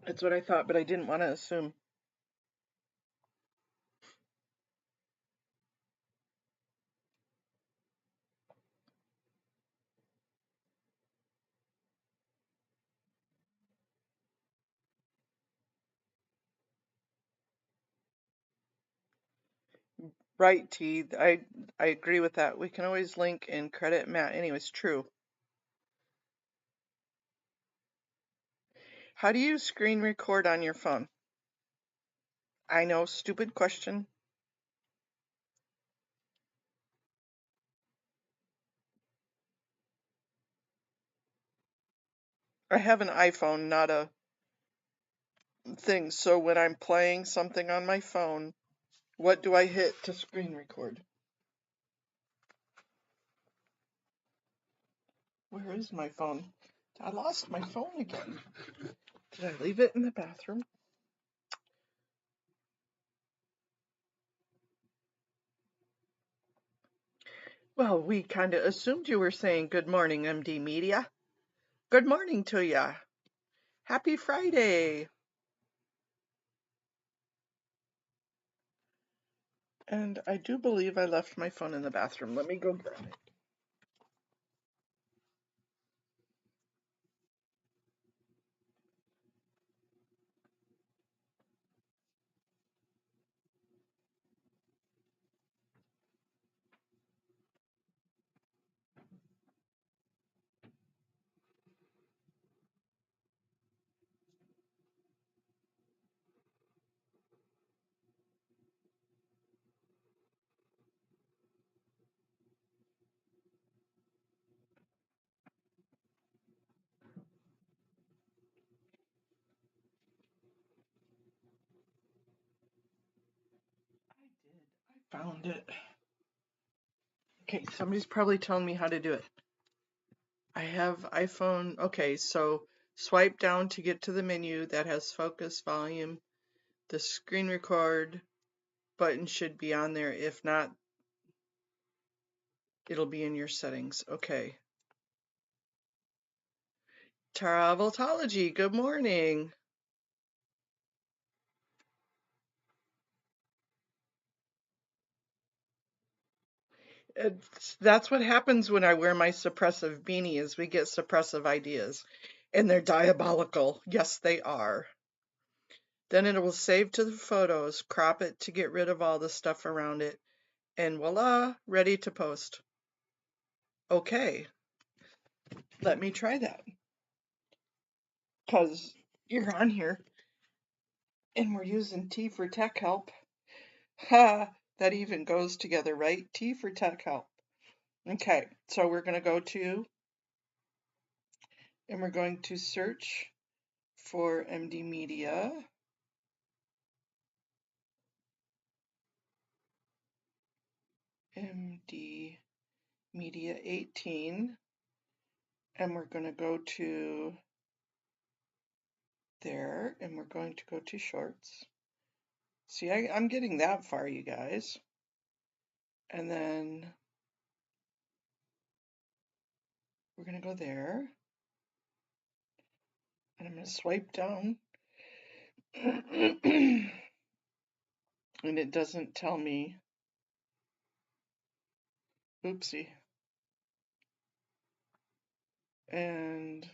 A: That's what I thought, but I didn't want to assume. Right, T. I agree with that. We can always link and credit Matt. Anyways, true. How do you screen record on your phone? I know, stupid question. I have an iPhone, not a thing. So when I'm playing something on my phone, what do I hit to screen record? Where is my phone? I lost my phone again. Did I leave it in the bathroom? Well, we kind of assumed you were saying good morning, MD Media. Good morning to ya. Happy Friday. And I do believe I left my phone in the bathroom. Let me go grab it. I found it. Okay, somebody's probably telling me how to do it. I have iPhone. Okay, so swipe down to get to the menu that has focus, volume. The screen record button should be on there. If not, it'll be in your settings. Okay. Traveltology, good morning. That's what happens when I wear my suppressive beanie is we get suppressive ideas. And they're diabolical. Yes, they are. Then it will save to the photos, crop it to get rid of all the stuff around it, and voila, ready to post. Okay, let me try that. Because you're on here, and we're using T for Tech Help. Ha, that even goes together, right? T for Tech Help. Okay, so we're going to go to, and we're going to search for MD Media. MD Media 18. And we're going to go to there, and we're going to go to Shorts. See, I'm getting that far, you guys. And then we're going to go there. And I'm going to swipe down. And it doesn't tell me. Oopsie. And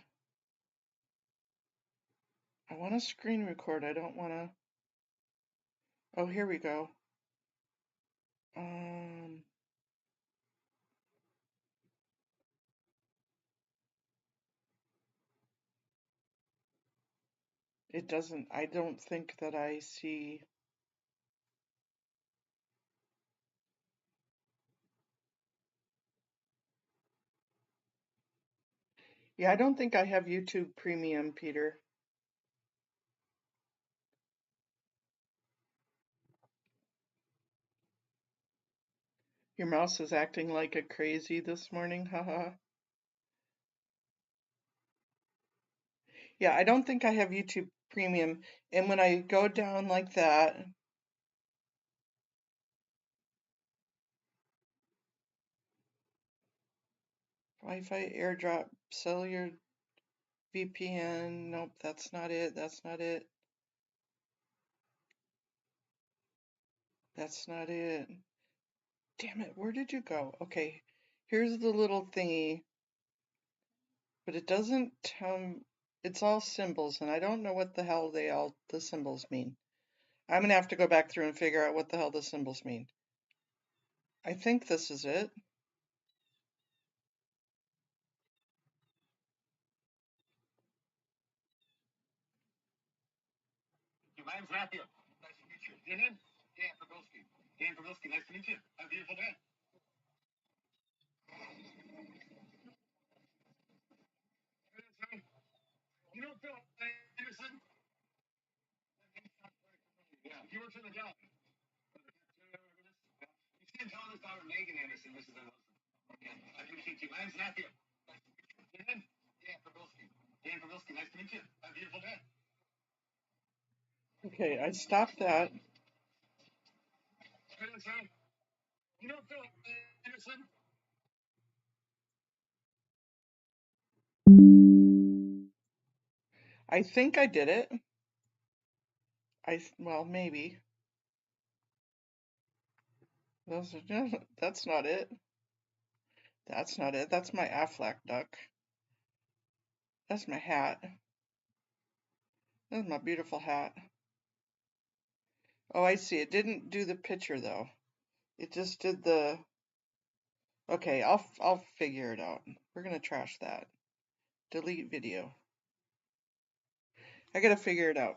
A: I want to screen record. I don't want to. Oh, here we go. Um, it doesn't, I don't think that I see. Yeah, I don't think I have YouTube Premium, Peter. Your mouse is acting like a crazy this morning, haha. Yeah, I don't think I have YouTube Premium. And when I go down like that, Wi-Fi, AirDrop, cellular VPN, nope, that's not it, that's not it, that's not it. Damn it, where did you go? Okay, here's the little thingy, but it doesn't tell, it's all symbols, and I don't know what the hell the symbols mean. I'm gonna have to go back through and figure out what the hell the symbols mean. I think this is it.
E: My name's Matthew. Nice to meet you. Your name? Dan Pabilski. Dan Pabilski, nice to meet you. Have a beautiful day. You know Phil Anderson? Yeah, he works in the job. You can't tell his daughter Megan Anderson. This is her husband. Okay, I appreciate you. My name's Matthew. Nice to meet you. Your name? Dan Pabilski. Dan Pabilski, nice to meet you. Have a beautiful day.
A: Okay, I stopped that.
E: You know Phil Anderson?
A: I think I did it. Well, maybe. Those are, that's not it. That's not it. That's my Aflac duck. That's my hat. That's my beautiful hat. Oh, I see. It didn't do the picture though. It just did the. Okay, I'll figure it out. We're gonna trash that. Delete video. I gotta figure it out.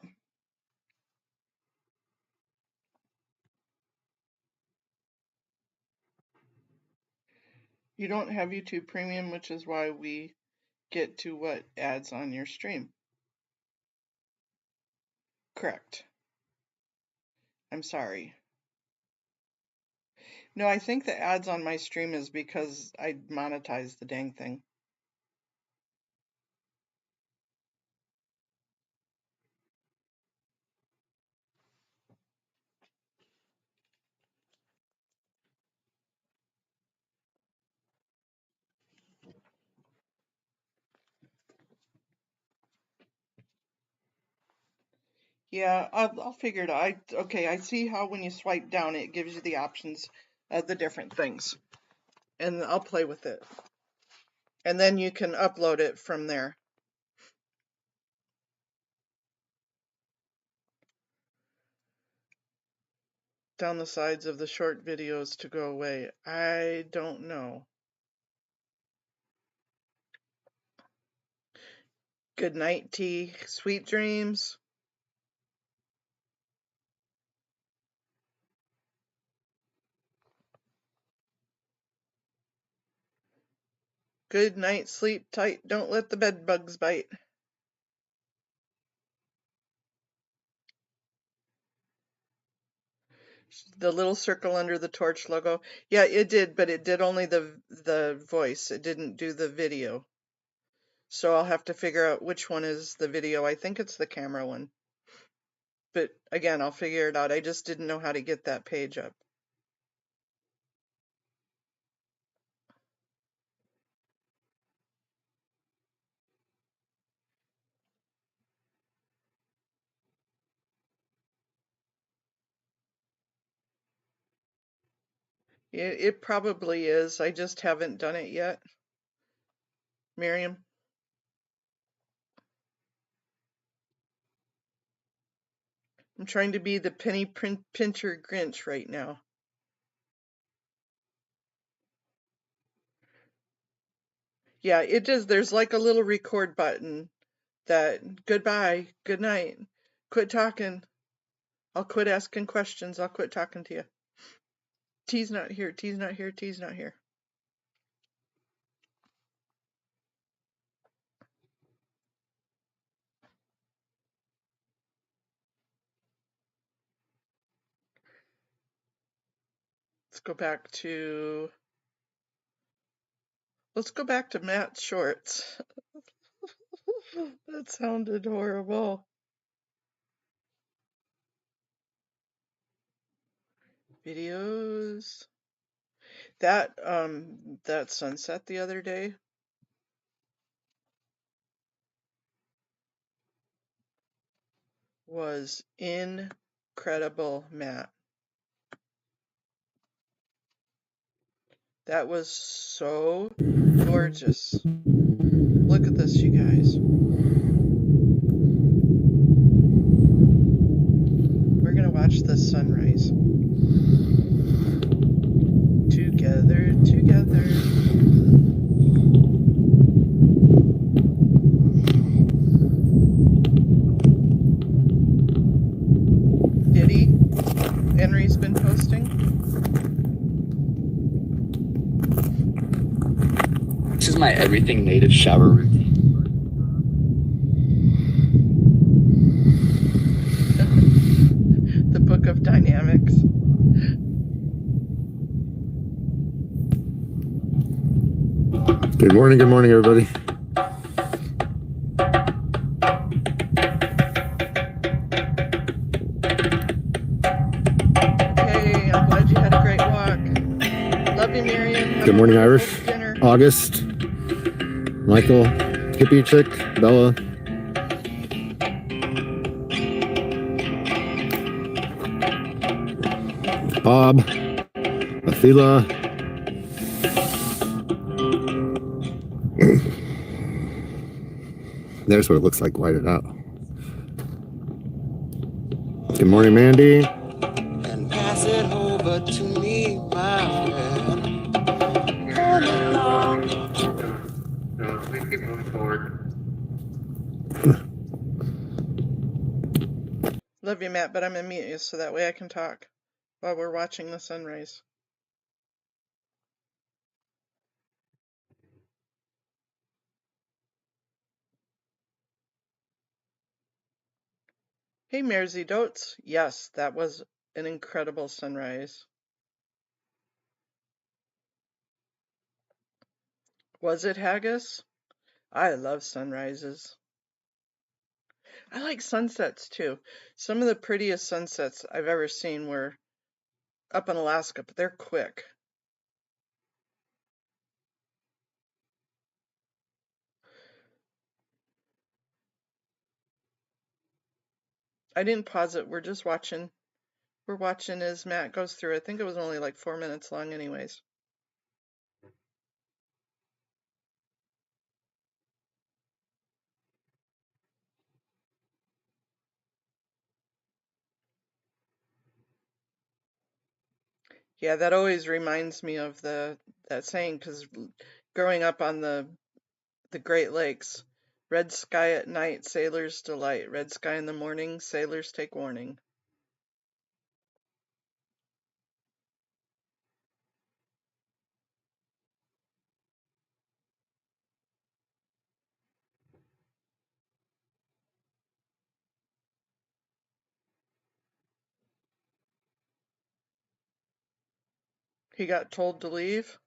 A: You don't have YouTube Premium, which is why we get to what ads on your stream. Correct. I'm sorry. No, I think the ads on my stream is because I monetize the dang thing. Yeah, I'll figure it out. Okay, I see how when you swipe down, it gives you the options of the different things. And I'll play with it. And then you can upload it from there. Down the sides of the short videos to go away. I don't know. Good night, T. Sweet dreams. Good night, sleep tight. Don't let the bed bugs bite. The little circle under the torch logo. Yeah, it did, but it did only the voice. It didn't do the video. So I'll have to figure out which one is the video. I think it's the camera one. But again, I'll figure it out. I just didn't know how to get that page up. It probably is. I just haven't done it yet. Miriam? I'm trying to be the penny pincher Grinch right now. Yeah, it is. There's like a little record button that goodbye, good night, quit talking. I'll quit asking questions. I'll quit talking to you. T's not here. T's not here. T's not here. Let's go back to Matt's shorts. That sounded horrible. Videos. That sunset the other day was incredible, Matt. That was so gorgeous. Look at this, you guys. We're gonna watch the sunrise. Together, together. Did he? Henry's been posting.
G: This is my everything native shower routine.
A: The Book of Dynamics.
H: Good morning, everybody.
A: Okay, I'm glad you had a great walk. Love you, Miriam.
H: Good morning, Irish.
A: Dinner.
H: August, Michael, Kippy, Chick, Bella. Bob, Athila. There's what it looks like whited out. Good morning, Mandy.
I: And pass it over to me, my friend.
G: Please keep moving forward.
A: Love you, Matt, but I'm gonna mute you so that way I can talk while we're watching the sunrise. Hey, Mersey Dotes. Yes, that was an incredible sunrise. Was it, Haggis? I love sunrises. I like sunsets too. Some of the prettiest sunsets I've ever seen were up in Alaska, but they're quick. I didn't pause it. We're just watching. We're watching as Matt goes through. I think it was only like 4 minutes long anyways. Yeah, that always reminds me of that saying, because growing up on the Great Lakes, red sky at night, sailors delight. Red sky in the morning, sailors take warning. He got told to leave.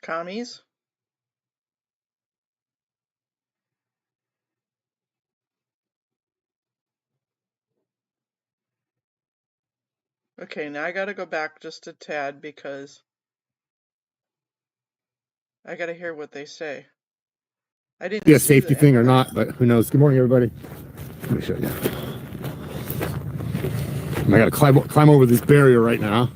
A: Commies. Okay, now I gotta go back just a tad because I gotta hear what they say. I didn't
H: Be a
A: see
H: safety
A: the
H: thing or
A: end.
H: not, but who knows? Good morning, everybody. Let me show you. I gotta climb over this barrier right now.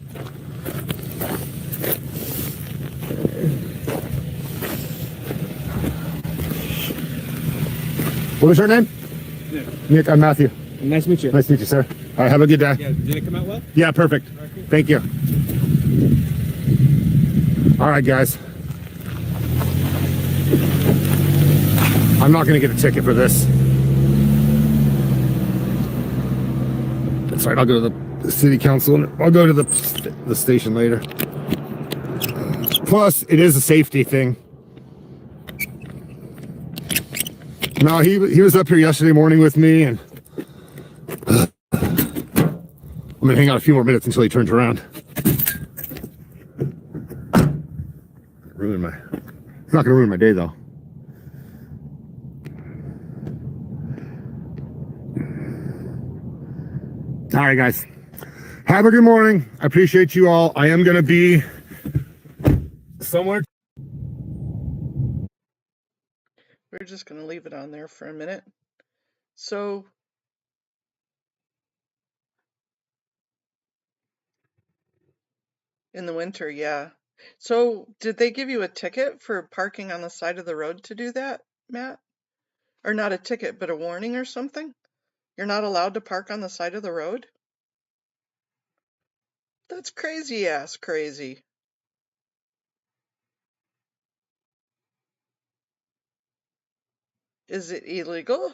H: What was your name? Nick, I'm Matthew.
F: Nice to meet you.
H: Nice to meet you, sir. All right, have a good day.
F: Yeah, did it come out well?
H: Yeah, perfect. Thank you. All right, guys. I'm not going to get a ticket for this. That's right. I'll go to the city council and I'll go to the station later. Plus, it is a safety thing. No, he was up here yesterday morning with me, and I'm gonna hang out a few more minutes until he turns around. It's not gonna ruin my day though. All right, guys. Have a good morning. I appreciate you all. I am gonna be somewhere.
A: We're just going to leave it on there for a minute. So, in the winter, yeah. So, did they give you a ticket for parking on the side of the road to do that, Matt? Or not a ticket, but a warning or something? You're not allowed to park on the side of the road? That's crazy ass crazy. Is it illegal?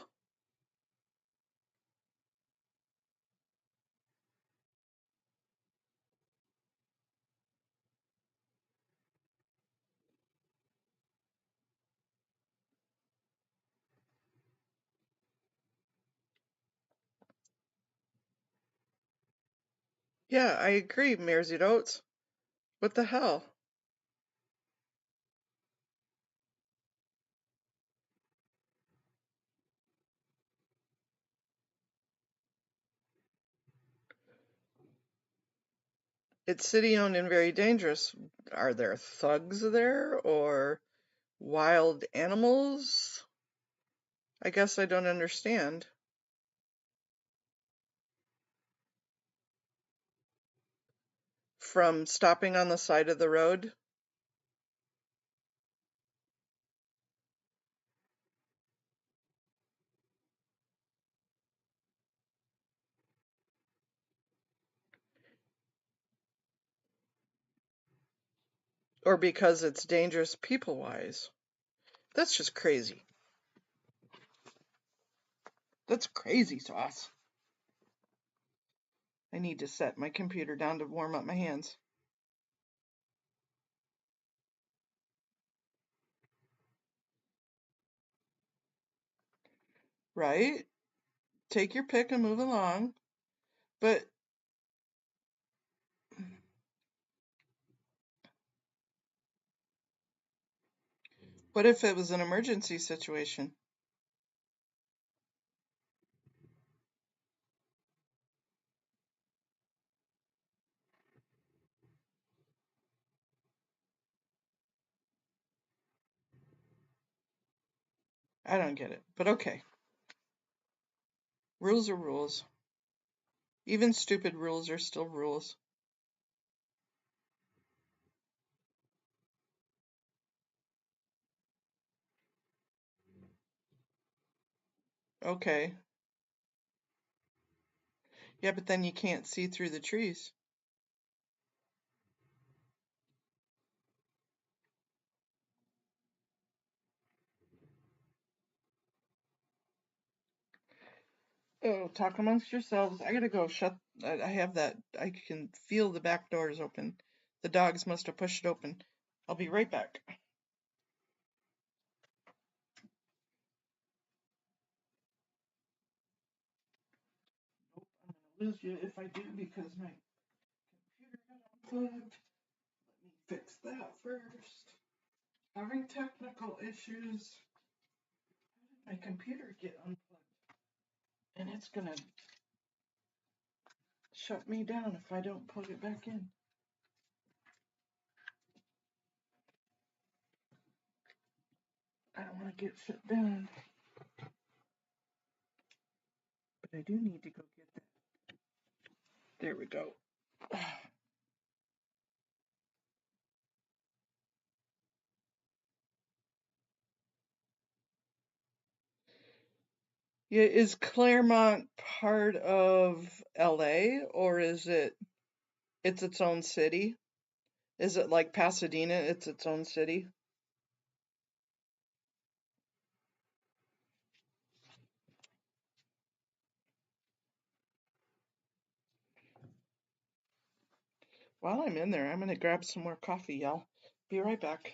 A: Yeah, I agree, Mersey Oats. What the hell? It's city owned and very dangerous. Are there thugs there or wild animals? I guess I don't understand. From stopping on the side of the road? Or because it's dangerous people-wise? That's just crazy. That's crazy sauce. I need to set my computer down to warm up my hands. Right? Take your pick and move along. But what if it was an emergency situation? I don't get it, but okay. Rules are rules. Even stupid rules are still rules. Okay. Yeah, but then you can't see through the trees. Oh, talk amongst yourselves. I gotta go shut. I have that. I can feel the back doors open. The dogs must have pushed it open. I'll be right back. Nope, I'm gonna lose you if I do because my computer got unplugged. Let me fix that first. Having technical issues. My computer get unplugged. And it's gonna shut me down if I don't plug it back in. I don't want to get shut down. But I do need to go get that. There we go. Yeah, is Claremont part of LA, or is it's its own city? Is it like Pasadena, it's its own city? While I'm in there, I'm gonna grab some more coffee, y'all. Be right back.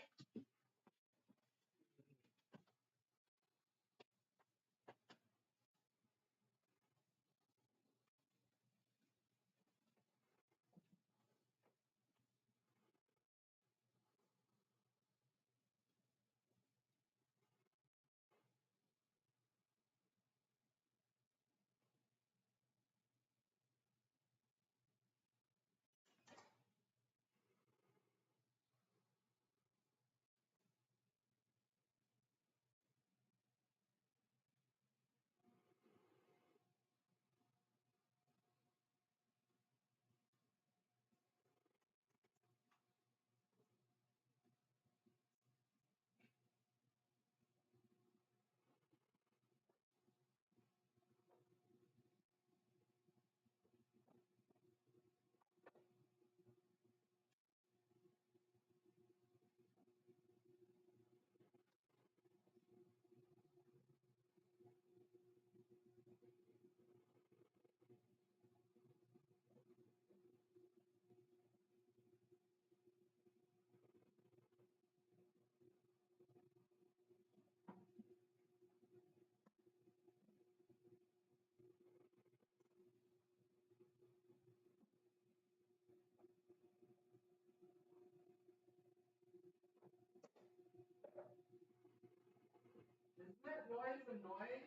A: Isn't that noise annoying?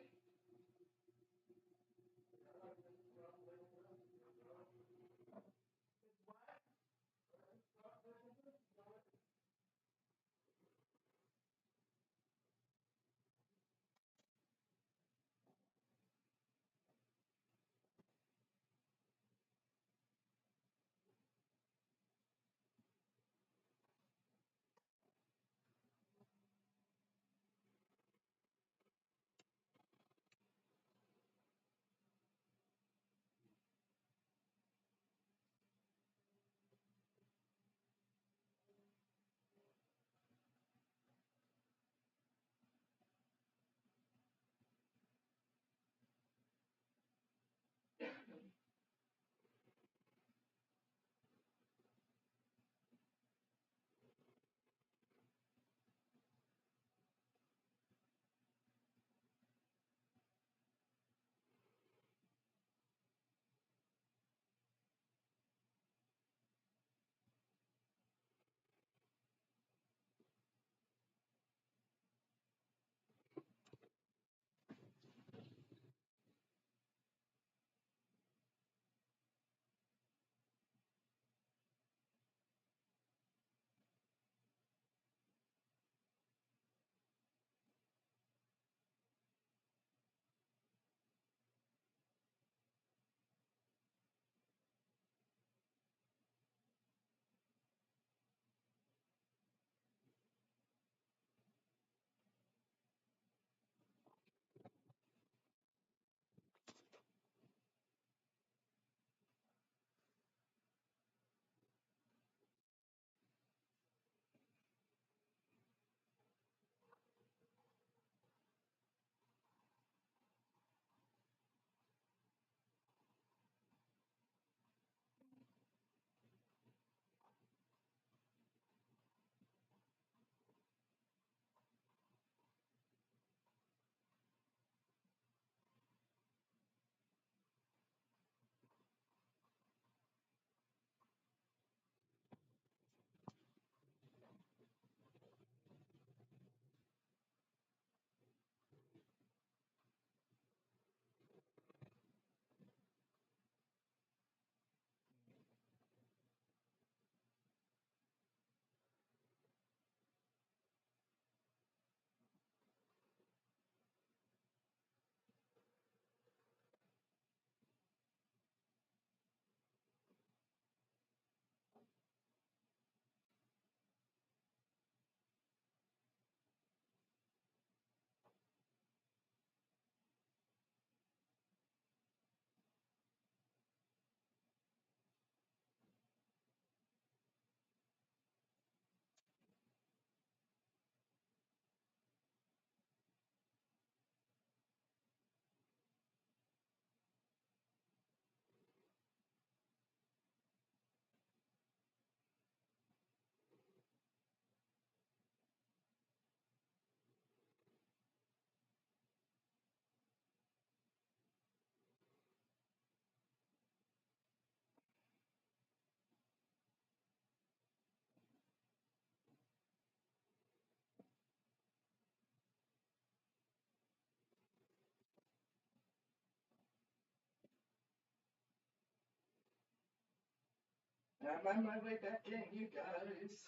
A: I'm on my way back in, you guys.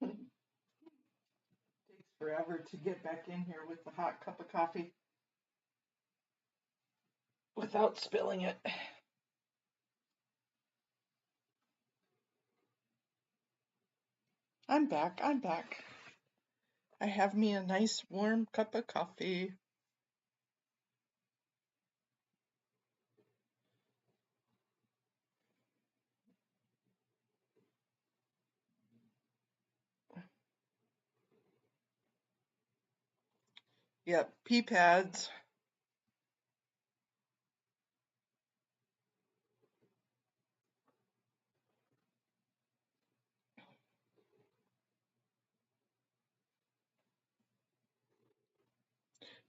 A: Takes forever to get back in here with the hot cup of coffee without spilling it. I'm back. I'm back. I have me a nice warm cup of coffee. Yep, pee pads.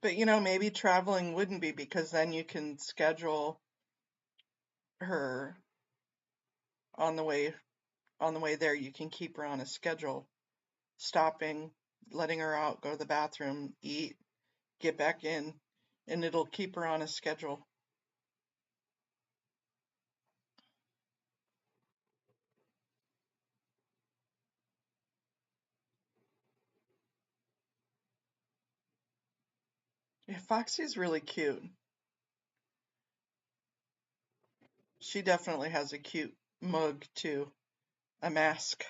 A: But maybe traveling wouldn't be, because then you can schedule her on the way there. You can keep her on a schedule, stopping, letting her out, go to the bathroom, eat, get back in, and it'll keep her on a schedule. Yeah, Foxy's really cute. She definitely has a cute mug too, a mask.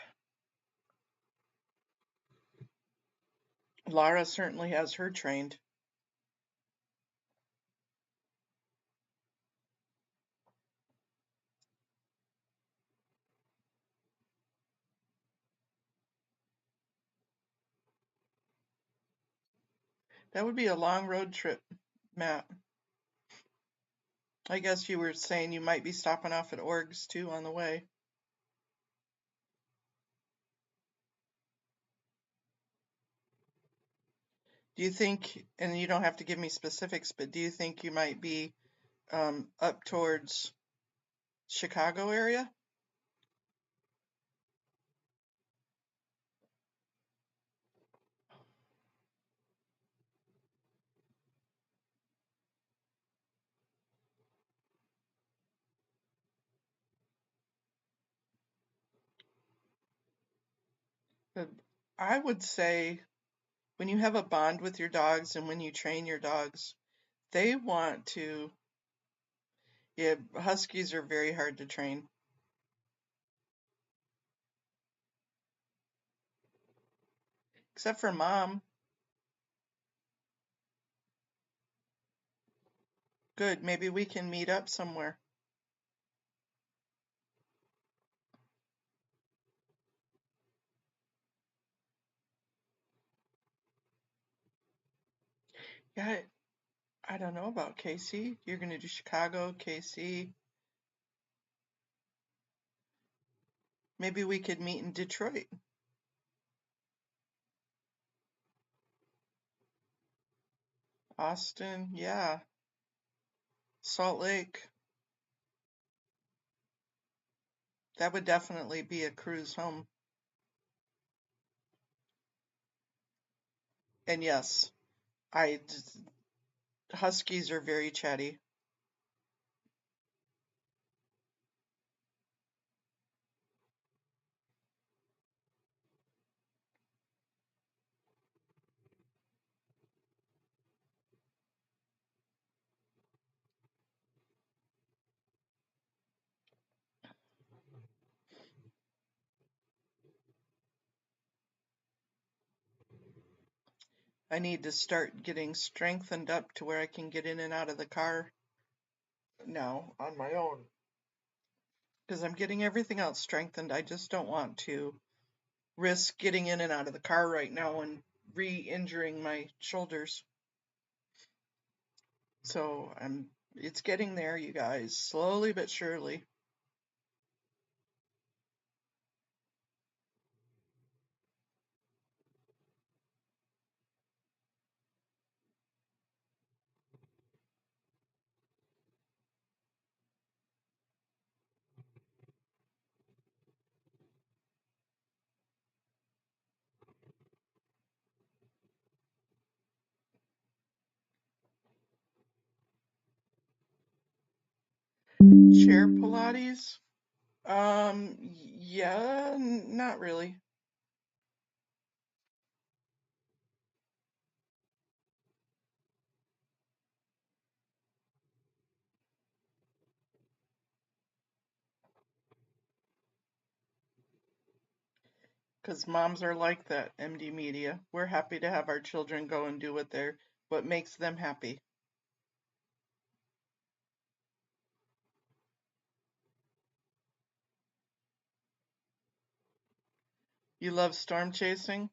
A: Lara certainly has her trained. That would be a long road trip, Matt. I guess you were saying you might be stopping off at Orgs too on the way. Do you think, and you don't have to give me specifics, but do you think you might be up towards Chicago area? I would say when you have a bond with your dogs and when you train your dogs, they want to. Yeah, Huskies are very hard to train. Except for Mom. Good, maybe we can meet up somewhere. Yeah, I don't know about KC. You're going to do Chicago, KC. Maybe we could meet in Detroit. Austin, yeah. Salt Lake. That would definitely be a cruise home. And yes, Huskies are very chatty. I need to start getting strengthened up to where I can get in and out of the car now on my own. Because I'm getting everything else strengthened. I just don't want to risk getting in and out of the car right now and re-injuring my shoulders. So it's getting there, you guys, slowly but surely. chair Pilates? Yeah, not really. Because moms are like that, MD Media. We're happy to have our children go and do what makes them happy. You love storm chasing?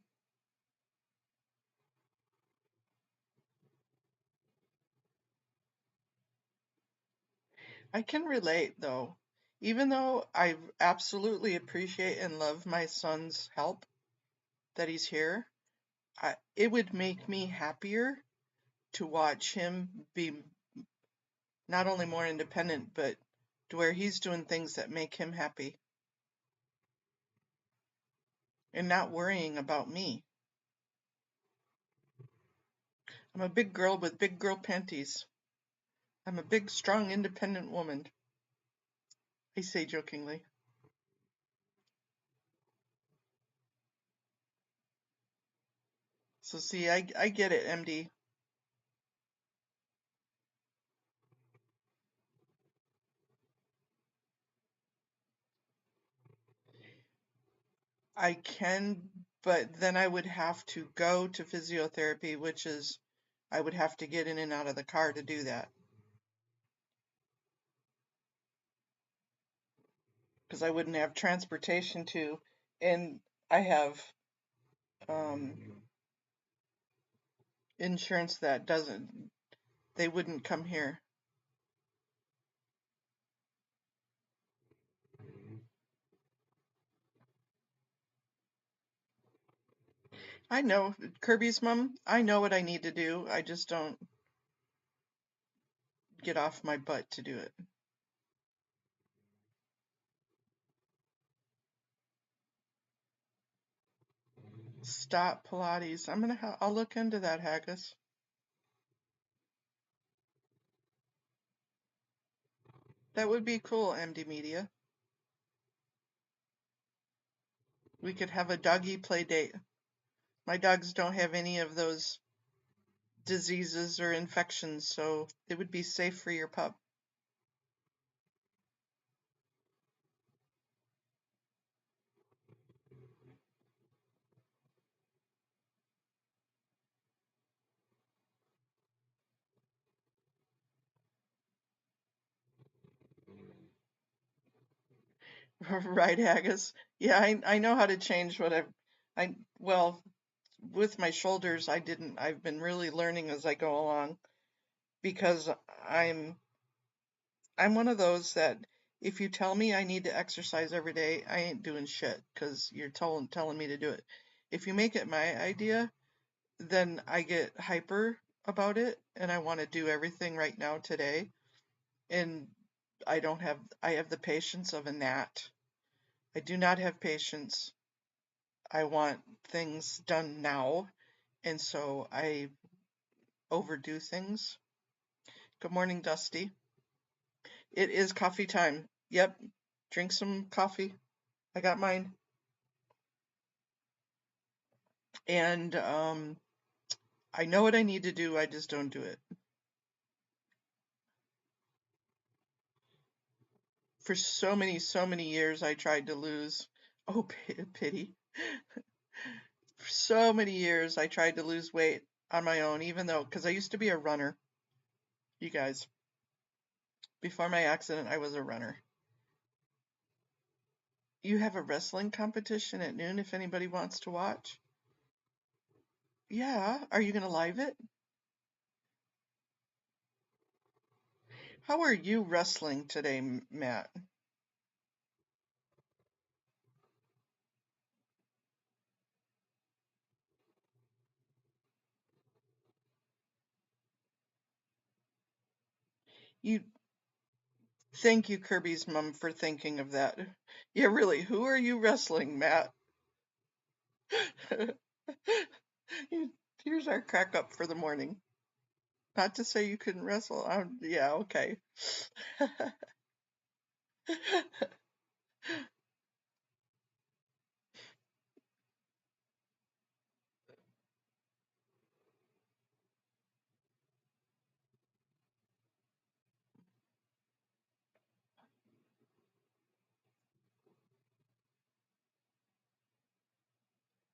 A: I can relate though. Even though I absolutely appreciate and love my son's help that he's here, it would make me happier to watch him be not only more independent, but to where he's doing things that make him happy and not worrying about me. I'm a big girl with big girl panties. I'm a big, strong, independent woman, I say jokingly. So see, I get it, MD. I can, but then I would have to go to physiotherapy, which is I would have to get in and out of the car to do that. Because I wouldn't have transportation to, and I have insurance that they wouldn't come here. I know, Kirby's mom, I know what I need to do. I just don't get off my butt to do it. Stop Pilates. I'll look into that, Haggis. That would be cool, MD Media. We could have a doggy play date. My dogs don't have any of those diseases or infections, so it would be safe for your pup. Right, Haggis? Yeah, I know how to change what well, with my shoulders, I've been really learning as I go along because I'm one of those that if you tell me I need to exercise every day, I ain't doing shit because you're telling me to do it. If you make it my idea, then I get hyper about it and I want to do everything right now today. And I have the patience of a gnat. I do not have patience. I want things done now. And so I overdo things. Good morning, Dusty. It is coffee time. Yep. Drink some coffee. I got mine. And I know what I need to do. I just don't do it. For so many years, I tried to lose. Oh, pity. For so many years, I tried to lose weight on my own, even though, because I used to be a runner. You guys, before my accident, I was a runner. You have a wrestling competition at noon if anybody wants to watch? Yeah. Are you going to live it? How are you wrestling today, Matt? You Thank you, Kirby's mom, for thinking of that. Yeah, really, who are you wrestling, Matt? Here's our crack up for the morning. Not to say you couldn't wrestle. Yeah, okay.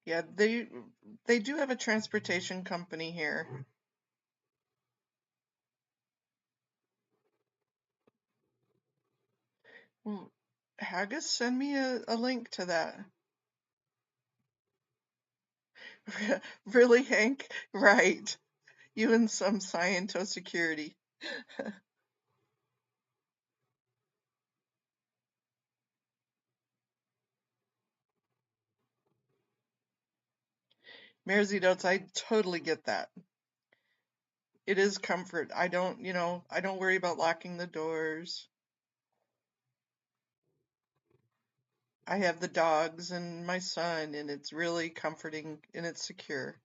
A: Yeah, they do have a transportation company here. Well, Haggis, send me a link to that. Really, Hank? Right. You and some Sciento security. Mersey Dotes, I totally get that. It is comfort. I don't, I don't worry about locking the doors. I have the dogs and my son, and it's really comforting and it's secure.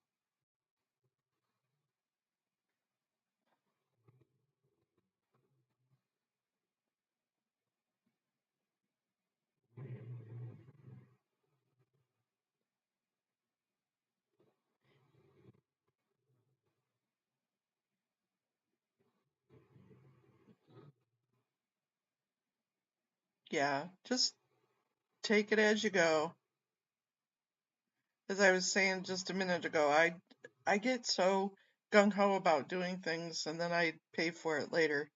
A: Yeah, just take it as you go. As I was saying just a minute ago, I get so gung ho about doing things and then I pay for it later.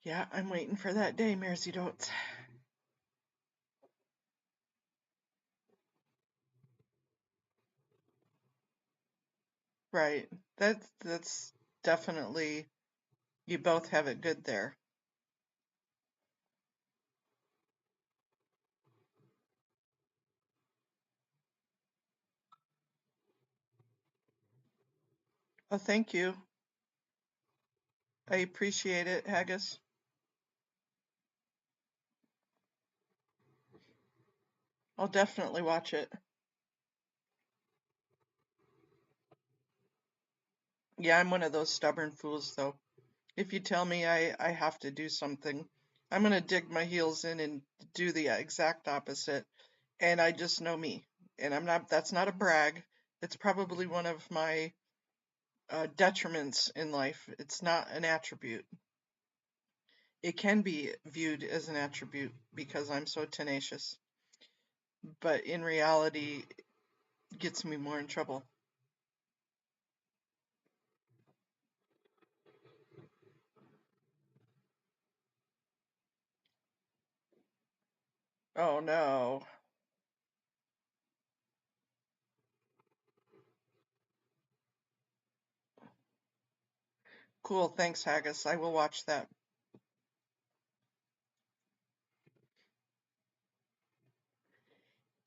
A: Yeah, I'm waiting for that day, Mersey Dotes. Right. That's definitely, you both have it good there. Oh, thank you. I appreciate it, Haggis. I'll definitely watch it. Yeah, I'm one of those stubborn fools, though. If you tell me I have to do something, I'm gonna dig my heels in and do the exact opposite. And I just know me. And that's not a brag. It's probably one of my detriments in life. It's not an attribute. It can be viewed as an attribute because I'm so tenacious. But in reality, it gets me more in trouble. Oh no. Cool, thanks, Haggis. I will watch that.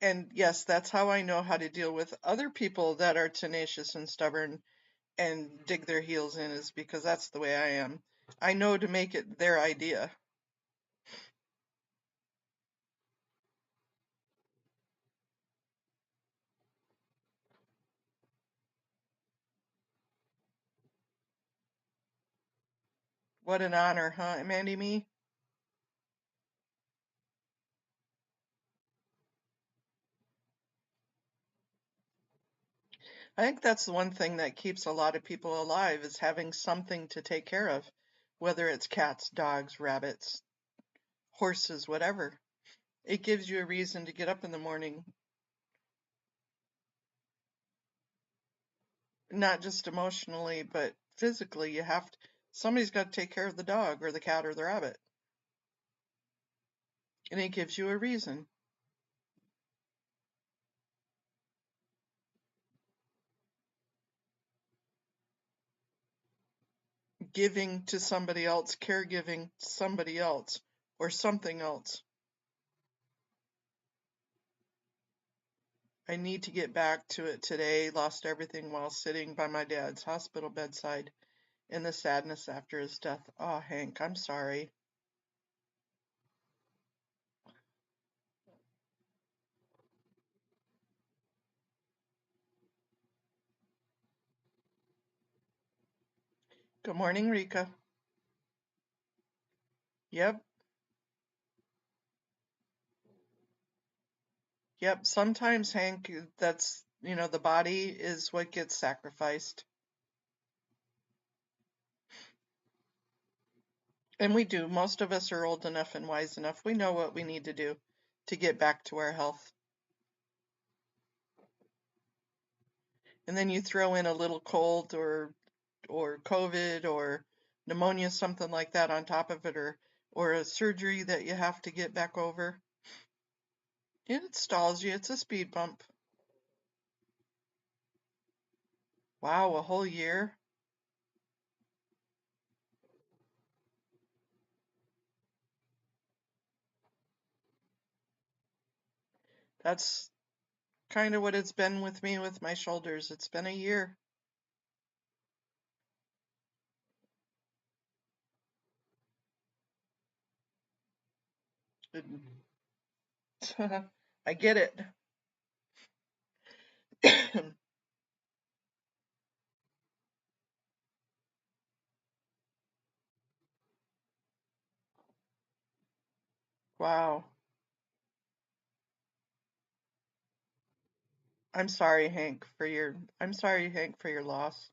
A: And yes, that's how I know how to deal with other people that are tenacious and stubborn and dig their heels in, is because that's the way I am. I know to make it their idea. What an honor, huh, Mandy Me? I think that's the one thing that keeps a lot of people alive, is having something to take care of, whether it's cats, dogs, rabbits, horses, whatever. It gives you a reason to get up in the morning, not just emotionally, but physically. Somebody's got to take care of the dog or the cat or the rabbit. And it gives you a reason. Giving to somebody else, caregiving to somebody else, or something else. I need to get back to it today. Lost everything while sitting by my dad's hospital bedside in the sadness after his death. Oh, Hank, I'm sorry. Good morning, Rika. Yep. Yep. Sometimes, Hank, that's, the body is what gets sacrificed. And we do. Most of us are old enough and wise enough. We know what we need to do to get back to our health. And then you throw in a little cold or COVID or pneumonia, something like that on top of it, or a surgery that you have to get back over. It stalls you. It's a speed bump. Wow, a whole year? That's kind of what it's been with me with my shoulders. It's been a year. I get it. Wow. I'm sorry, Hank, for your loss.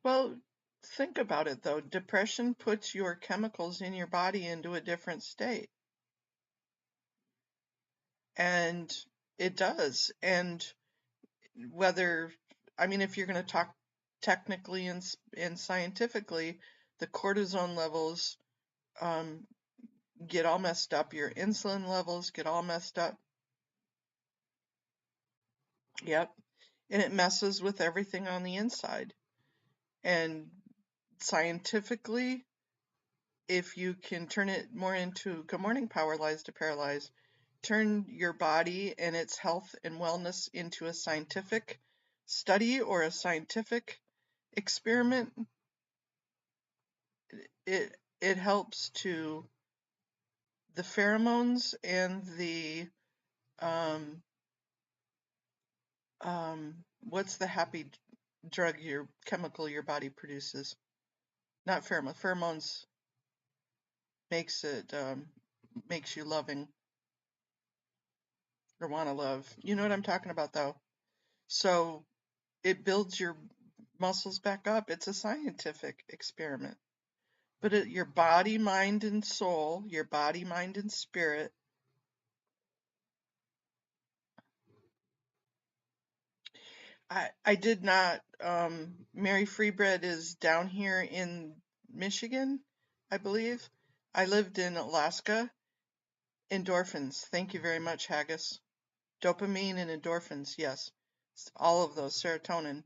A: Well, think about it though. Depression puts your chemicals in your body into a different state. And it does. And if you're going to talk technically and scientifically, the cortisone levels get all messed up. Your insulin levels get all messed up. Yep. And it messes with everything on the inside. And scientifically, if you can turn it more into good morning, Powerlies to Paralyze, turn your body and its health and wellness into a scientific study or a scientific experiment, it helps to the pheromones and the what's the happy drug chemical your body produces? Not pheromone. Pheromones makes you loving or want to love. You know what I'm talking about though. So it builds your muscles back up. It's a scientific experiment. But your body, mind, and soul, your body, mind, and spirit. I did not. Mary Freebread is down here in Michigan, I believe. I lived in Alaska. Endorphins. Thank you very much, Haggis. Dopamine and endorphins, yes. All of those, serotonin.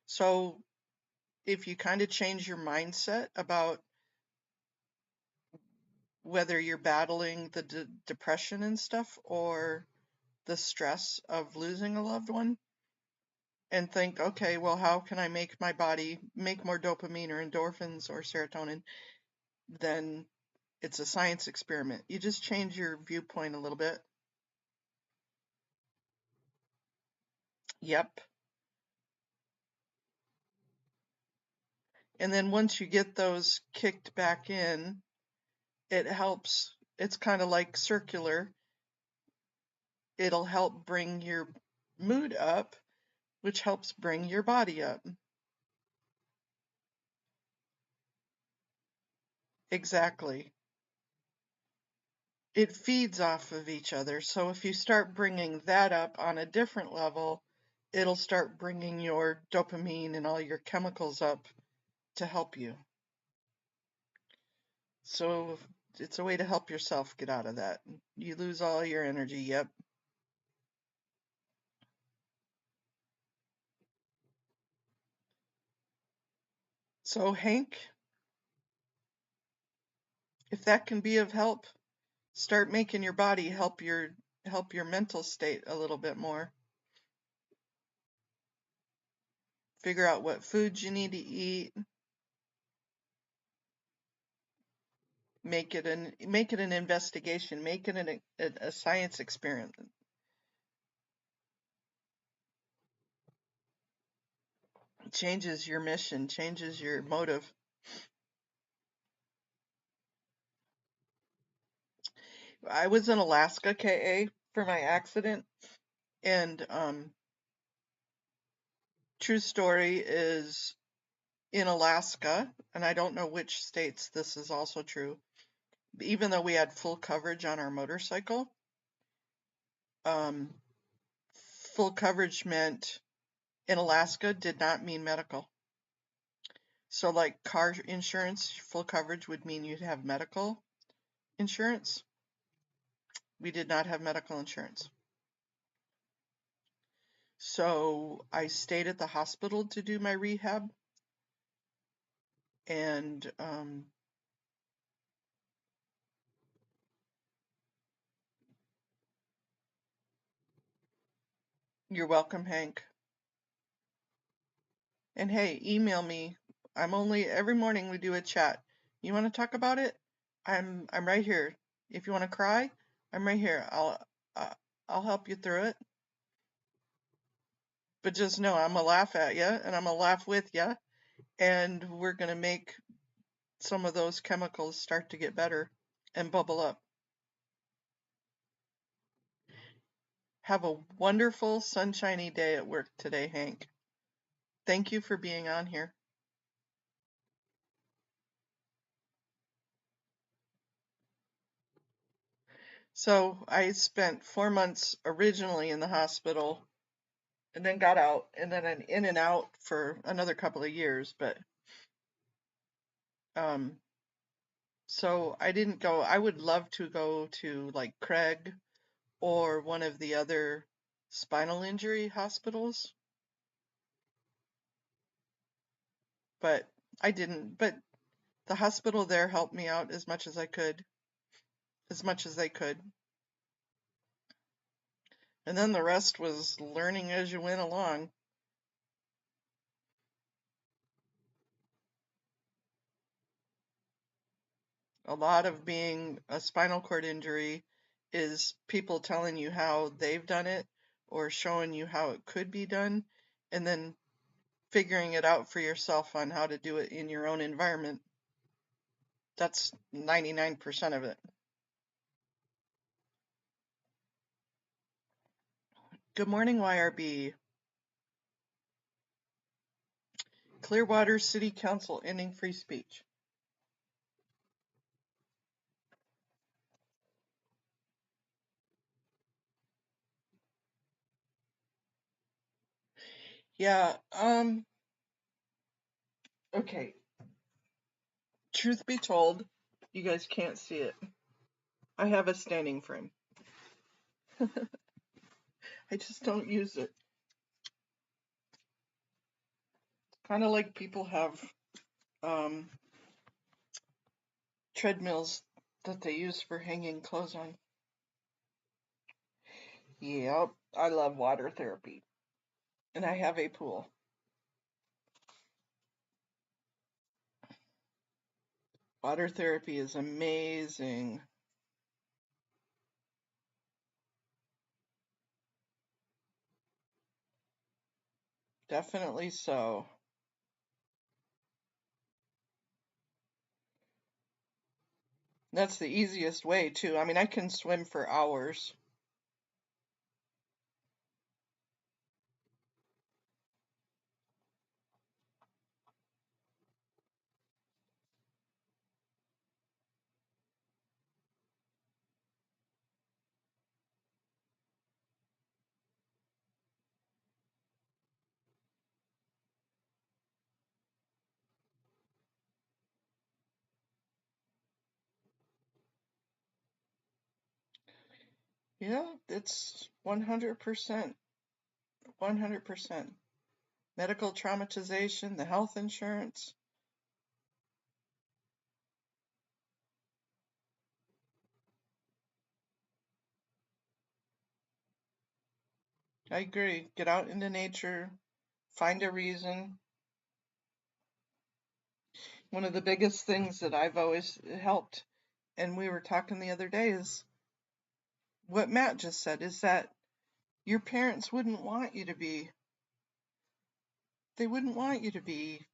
A: So if you kind of change your mindset about whether you're battling the depression and stuff or the stress of losing a loved one, and think, okay, well, how can I make my body make more dopamine or endorphins or serotonin? Then it's a science experiment. You just change your viewpoint a little bit. Yep. And then once you get those kicked back in, it helps. It's kind of like circular. It'll help bring your mood up, which helps bring your body up. Exactly. It feeds off of each other. So if you start bringing that up on a different level, it'll start bringing your dopamine and all your chemicals up to help you. So it's a way to help yourself get out of that. You lose all your energy. Yep. So Hank, If that can be of help, start making your body help your mental state a little bit more. Figure out what foods you need to eat. Make it an investigation. Make it a science experiment. Changes your mission, changes your motive. I was in Alaska, KA, for my accident, and true story is in Alaska, and I don't know which states this is also true, even though we had full coverage on our motorcycle, full coverage meant in Alaska did not mean medical. So like car insurance, full coverage would mean you'd have medical insurance. We did not have medical insurance. So I stayed at the hospital to do my rehab, and you're welcome, Hank. And hey, email me. Every morning we do a chat. You want to talk about it? I'm right here. If you want to cry, I'm right here. I'll help you through it. But just know I'm gonna laugh at you, and I'm gonna laugh with you, and we're gonna make some of those chemicals start to get better and bubble up. Have a wonderful sunshiny day at work today, Hank. Thank you for being on here. So I spent 4 months originally in the hospital and then got out, and then I'm in and out for another couple of years, but so I didn't go. I would love to go to like Craig or one of the other spinal injury hospitals, but I didn't. But the hospital there helped me out as much as they could. And then the rest was learning as you went along. A lot of being a spinal cord injury is people telling you how they've done it or showing you how it could be done, and then figuring it out for yourself on how to do it in your own environment. That's 99% of it. Good morning, YRB. Clearwater City Council ending free speech. Yeah, okay. Truth be told, you guys can't see it. I have a standing frame. I just don't use it. Kind of like people have treadmills that they use for hanging clothes on. Yep, I love water therapy. And I have a pool. Water therapy is amazing. Definitely so. That's the easiest way, too. I mean, I can swim for hours. Yeah, it's 100%. 100%. Medical traumatization, the health insurance. I agree. Get out into nature, find a reason. One of the biggest things that I've always helped, and we were talking the other day, is what Matt just said, is that your parents wouldn't want you to be, they wouldn't want you to be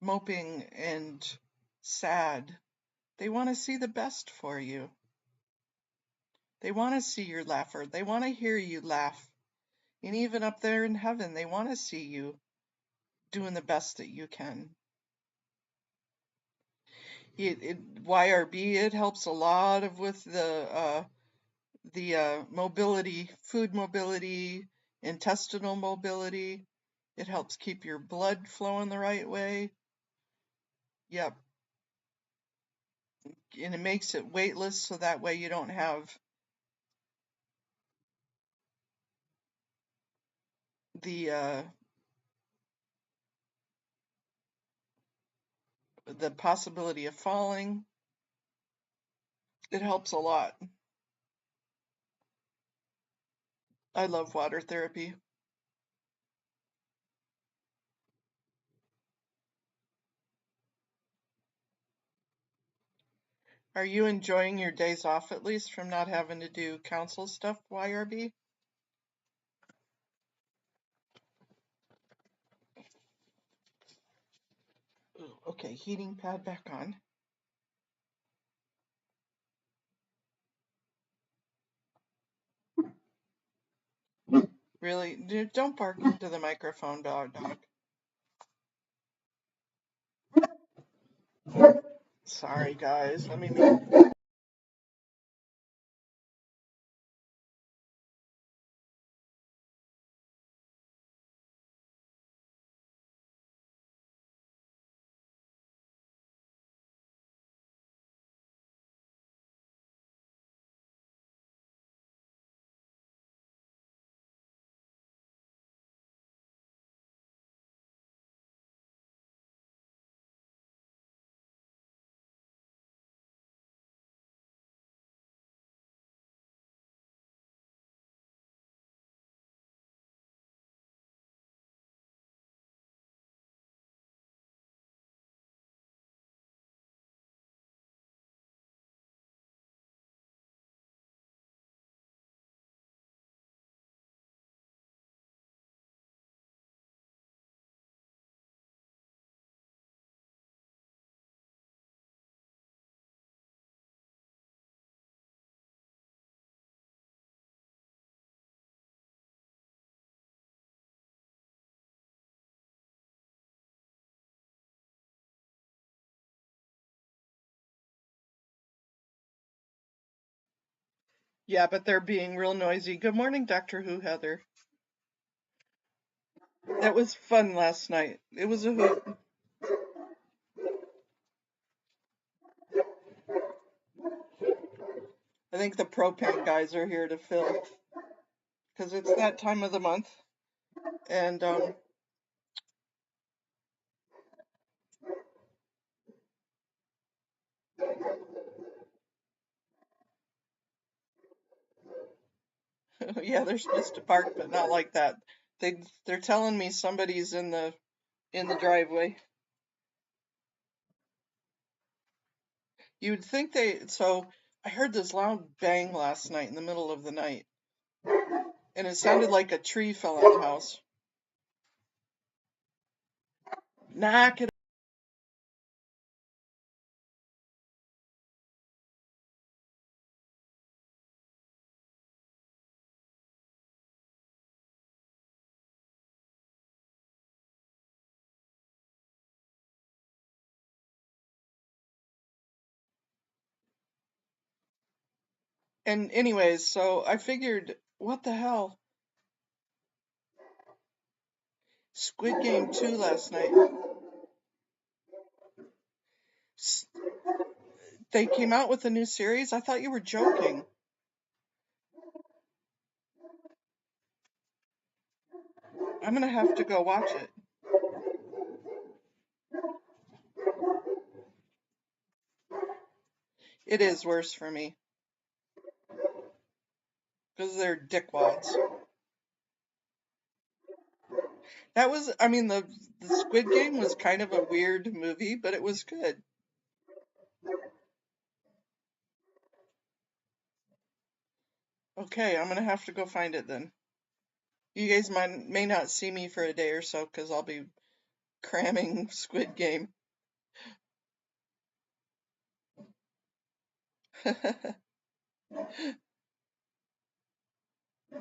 A: moping and sad. They want to see the best for you. They want to see your laugher. They want to hear you laugh. And even up there in heaven, they want to see you doing the best that you can. YRB, it helps a lot of with the mobility, food mobility, intestinal mobility. It helps keep your blood flowing the right way. Yep. And it makes it weightless, so that way you don't have the possibility of falling. It helps a lot. I love water therapy. Are you enjoying your days off, at least, from not having to do council stuff, YRB? Okay, heating pad back on. Really? Don't bark into the microphone, dog. Sorry, guys. Let me mute. Yeah, but they're being real noisy. Good morning, Doctor Who, Heather. That was fun last night. It was a hoot. I think the propane guys are here to fill, because it's that time of the month. And yeah, they're supposed to park, but not like that. They're telling me somebody's in the driveway. You'd think so I heard this loud bang last night in the middle of the night, and it sounded like a tree fell on the house. Knock it. And anyways, so I figured, what the hell? Squid Game 2 last night. They came out with a new series? I thought you were joking. I'm gonna have to go watch it. It is worse for me. Because they're dickwads. That was, I mean, the Squid Game was kind of a weird movie, but it was good. Okay, I'm gonna have to go find it then. You guys may not see me for a day or so because I'll be cramming Squid Game.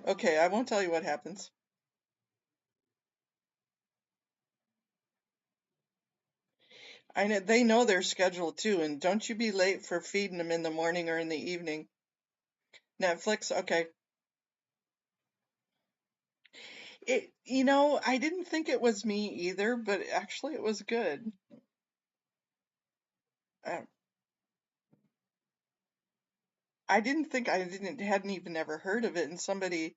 A: Okay, I won't tell you what happens. I know they know their schedule too, and don't you be late for feeding them in the morning or in the evening. Netflix, okay. I didn't think it was me either, but actually it was good. Uh, I didn't think hadn't even ever heard of it, and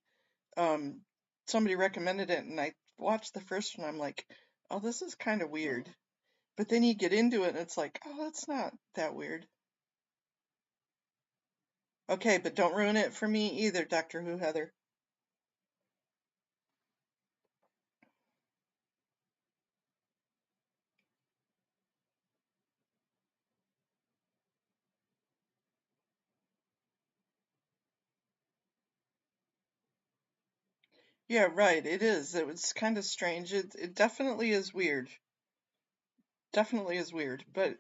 A: um somebody recommended it, and I watched the first one. I'm like, oh, this is kind of weird. But then you get into it, and it's like, oh, that's not that weird. Okay, but don't ruin it for me either, Doctor Who Heather. Yeah, right. It is. It was kind of strange. It definitely is weird. Definitely is weird. But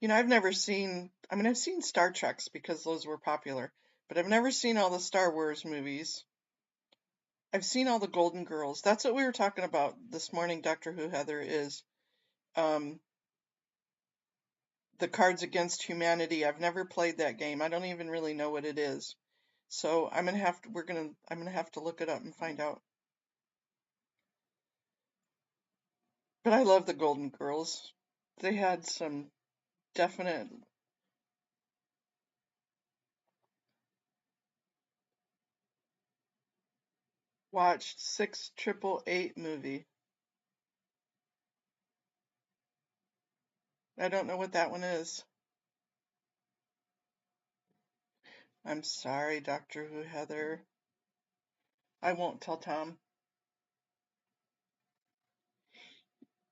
A: I've never seen. I mean, I've seen Star Treks because those were popular, but I've never seen all the Star Wars movies. I've seen all the Golden Girls. That's what we were talking about this morning, Doctor Who Heather, is um the Cards Against Humanity. I've never played that game. I don't even really know what it is. So I'm gonna have to look it up and find out. But I love the Golden Girls. They had some definite. Watched 6888 movie. I don't know what that one is. I'm sorry, Doctor Who Heather. I won't tell Tom.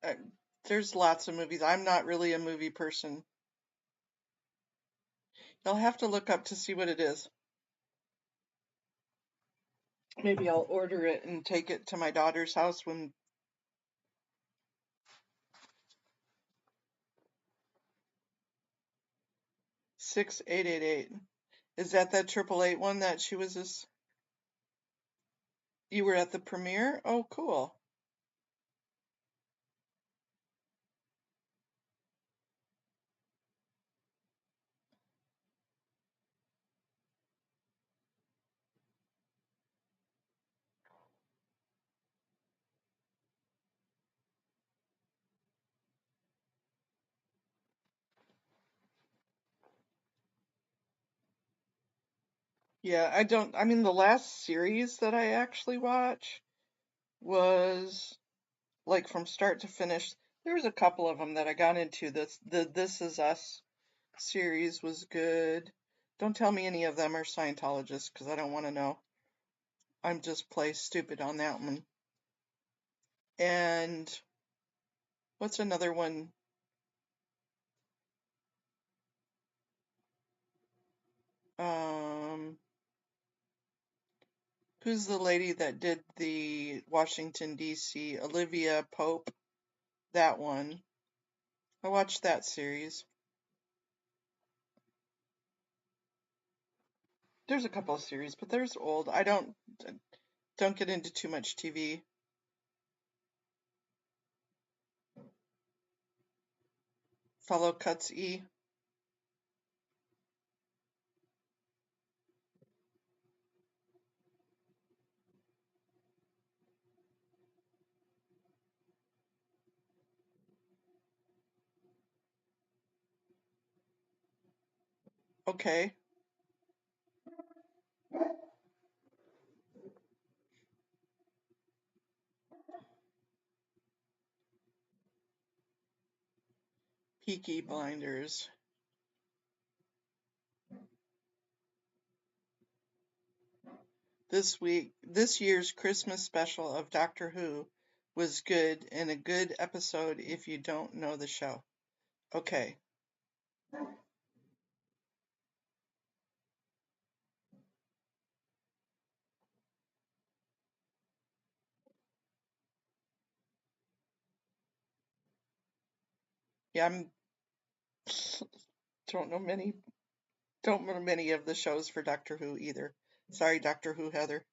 A: Uh, there's lots of movies. I'm not really a movie person. I'll have to look up to see what it is. Maybe I'll order it and take it to my daughter's house when. 6888. Is that 888 one that she was this? You were at the premiere? Oh, cool. Yeah, I mean, the last series that I actually watched was like from start to finish. There's a couple of them that I got into. The This Is Us series was good. Don't tell me any of them are Scientologists because I don't want to know. I'm just play stupid on that one. And what's another one? Who's the lady that did the Washington D.C. Olivia Pope? That one. I watched that series. There's a couple of series, but there's old. I don't get into too much TV. Follow Cuts E. Okay. Peaky Blinders. This year's Christmas special of Doctor Who was good and a good episode if you don't know the show. Okay. Yeah, I'm don't know many of the shows for Doctor Who either. Sorry, Doctor Who Heather.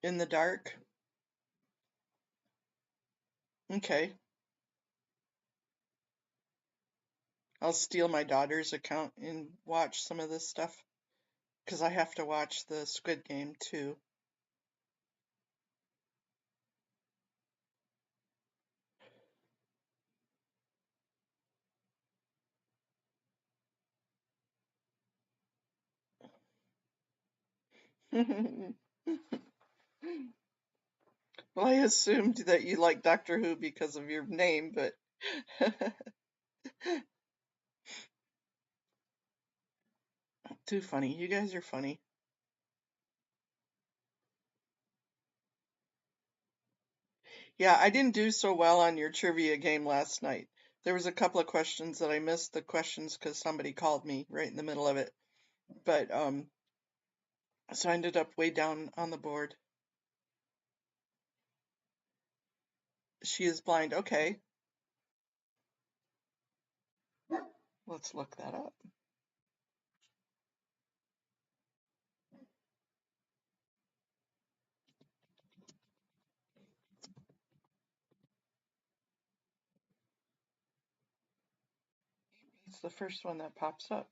A: In the Dark. Okay. I'll steal my daughter's account and watch some of this stuff because I have to watch the Squid Game too. Well, I assumed that you like Doctor Who because of your name, but too funny. You guys are funny. Yeah, I didn't do so well on your trivia game last night. There was a couple of questions that I missed the questions because somebody called me right in the middle of it. But so I ended up way down on the board. She is blind. Okay. Let's look that up. It's the first one that pops up.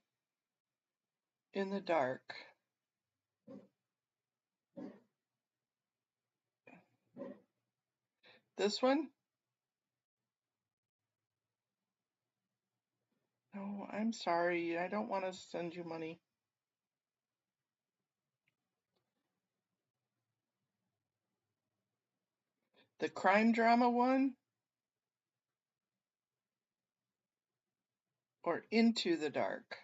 A: In the Dark. This one? No, I'm sorry. I don't want to send you money. The crime drama one? Or Into the Dark?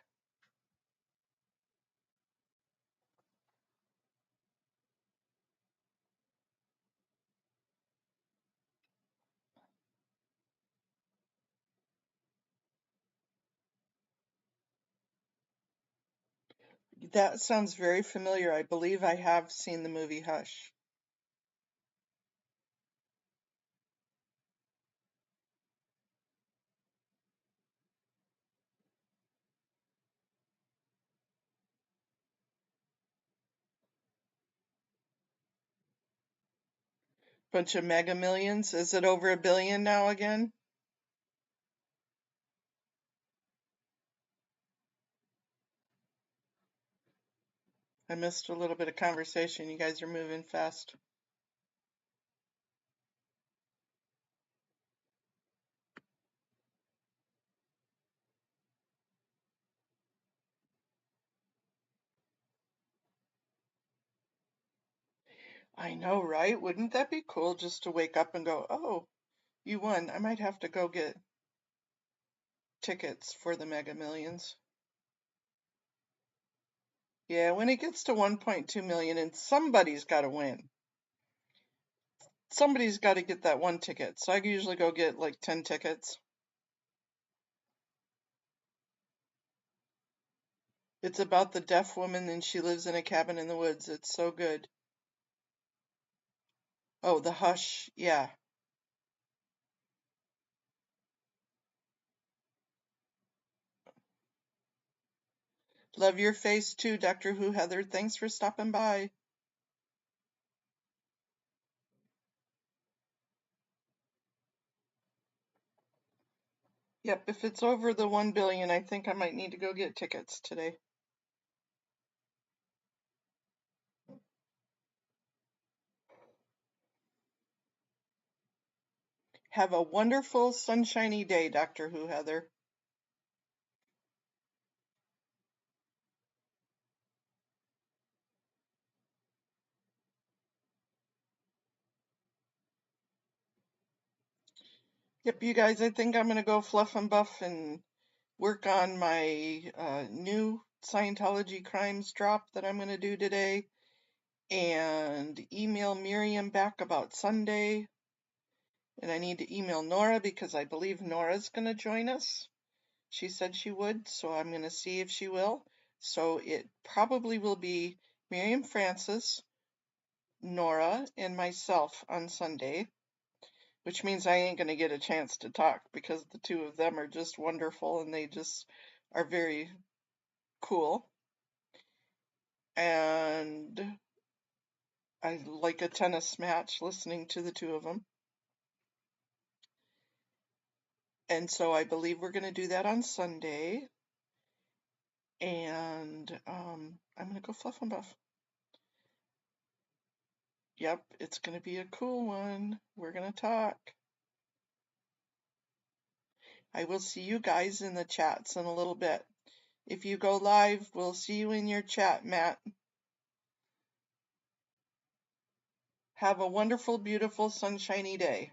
A: That sounds very familiar. I believe I have seen the movie Hush. Bunch of Mega Millions. Is it over $1 billion now again? I missed a little bit of conversation. You guys are moving fast. I know, right? Wouldn't that be cool just to wake up and go, oh, you won. I might have to go get tickets for the Mega Millions. Yeah, when it gets to 1.2 million, and somebody's got to win. Somebody's got to get that one ticket. So I usually go get like 10 tickets. It's about the deaf woman and she lives in a cabin in the woods. It's so good. Oh, the Hush. Yeah. Love your face too, Doctor Who Heather. Thanks for stopping by. Yep, if it's over the 1 billion, I think I might need to go get tickets today. Have a wonderful, sunshiny day, Doctor Who Heather. Yep, you guys, I think I'm going to go fluff and buff and work on my new Scientology Crimes drop that I'm going to do today, and email Miriam back about Sunday. And I need to email Nora because I believe Nora's going to join us. She said she would, so I'm going to see if she will. So it probably will be Miriam Francis, Nora, and myself on Sunday, which means I ain't going to get a chance to talk because the two of them are just wonderful and they just are very cool. And I like a tennis match listening to the two of them. And so I believe we're going to do that on Sunday. And I'm going to go fluff and buff. Yep, it's going to be a cool one. We're going to talk. I will see you guys in the chats in a little bit. If you go live, we'll see you in your chat, Matt. Have a wonderful, beautiful, sunshiny day.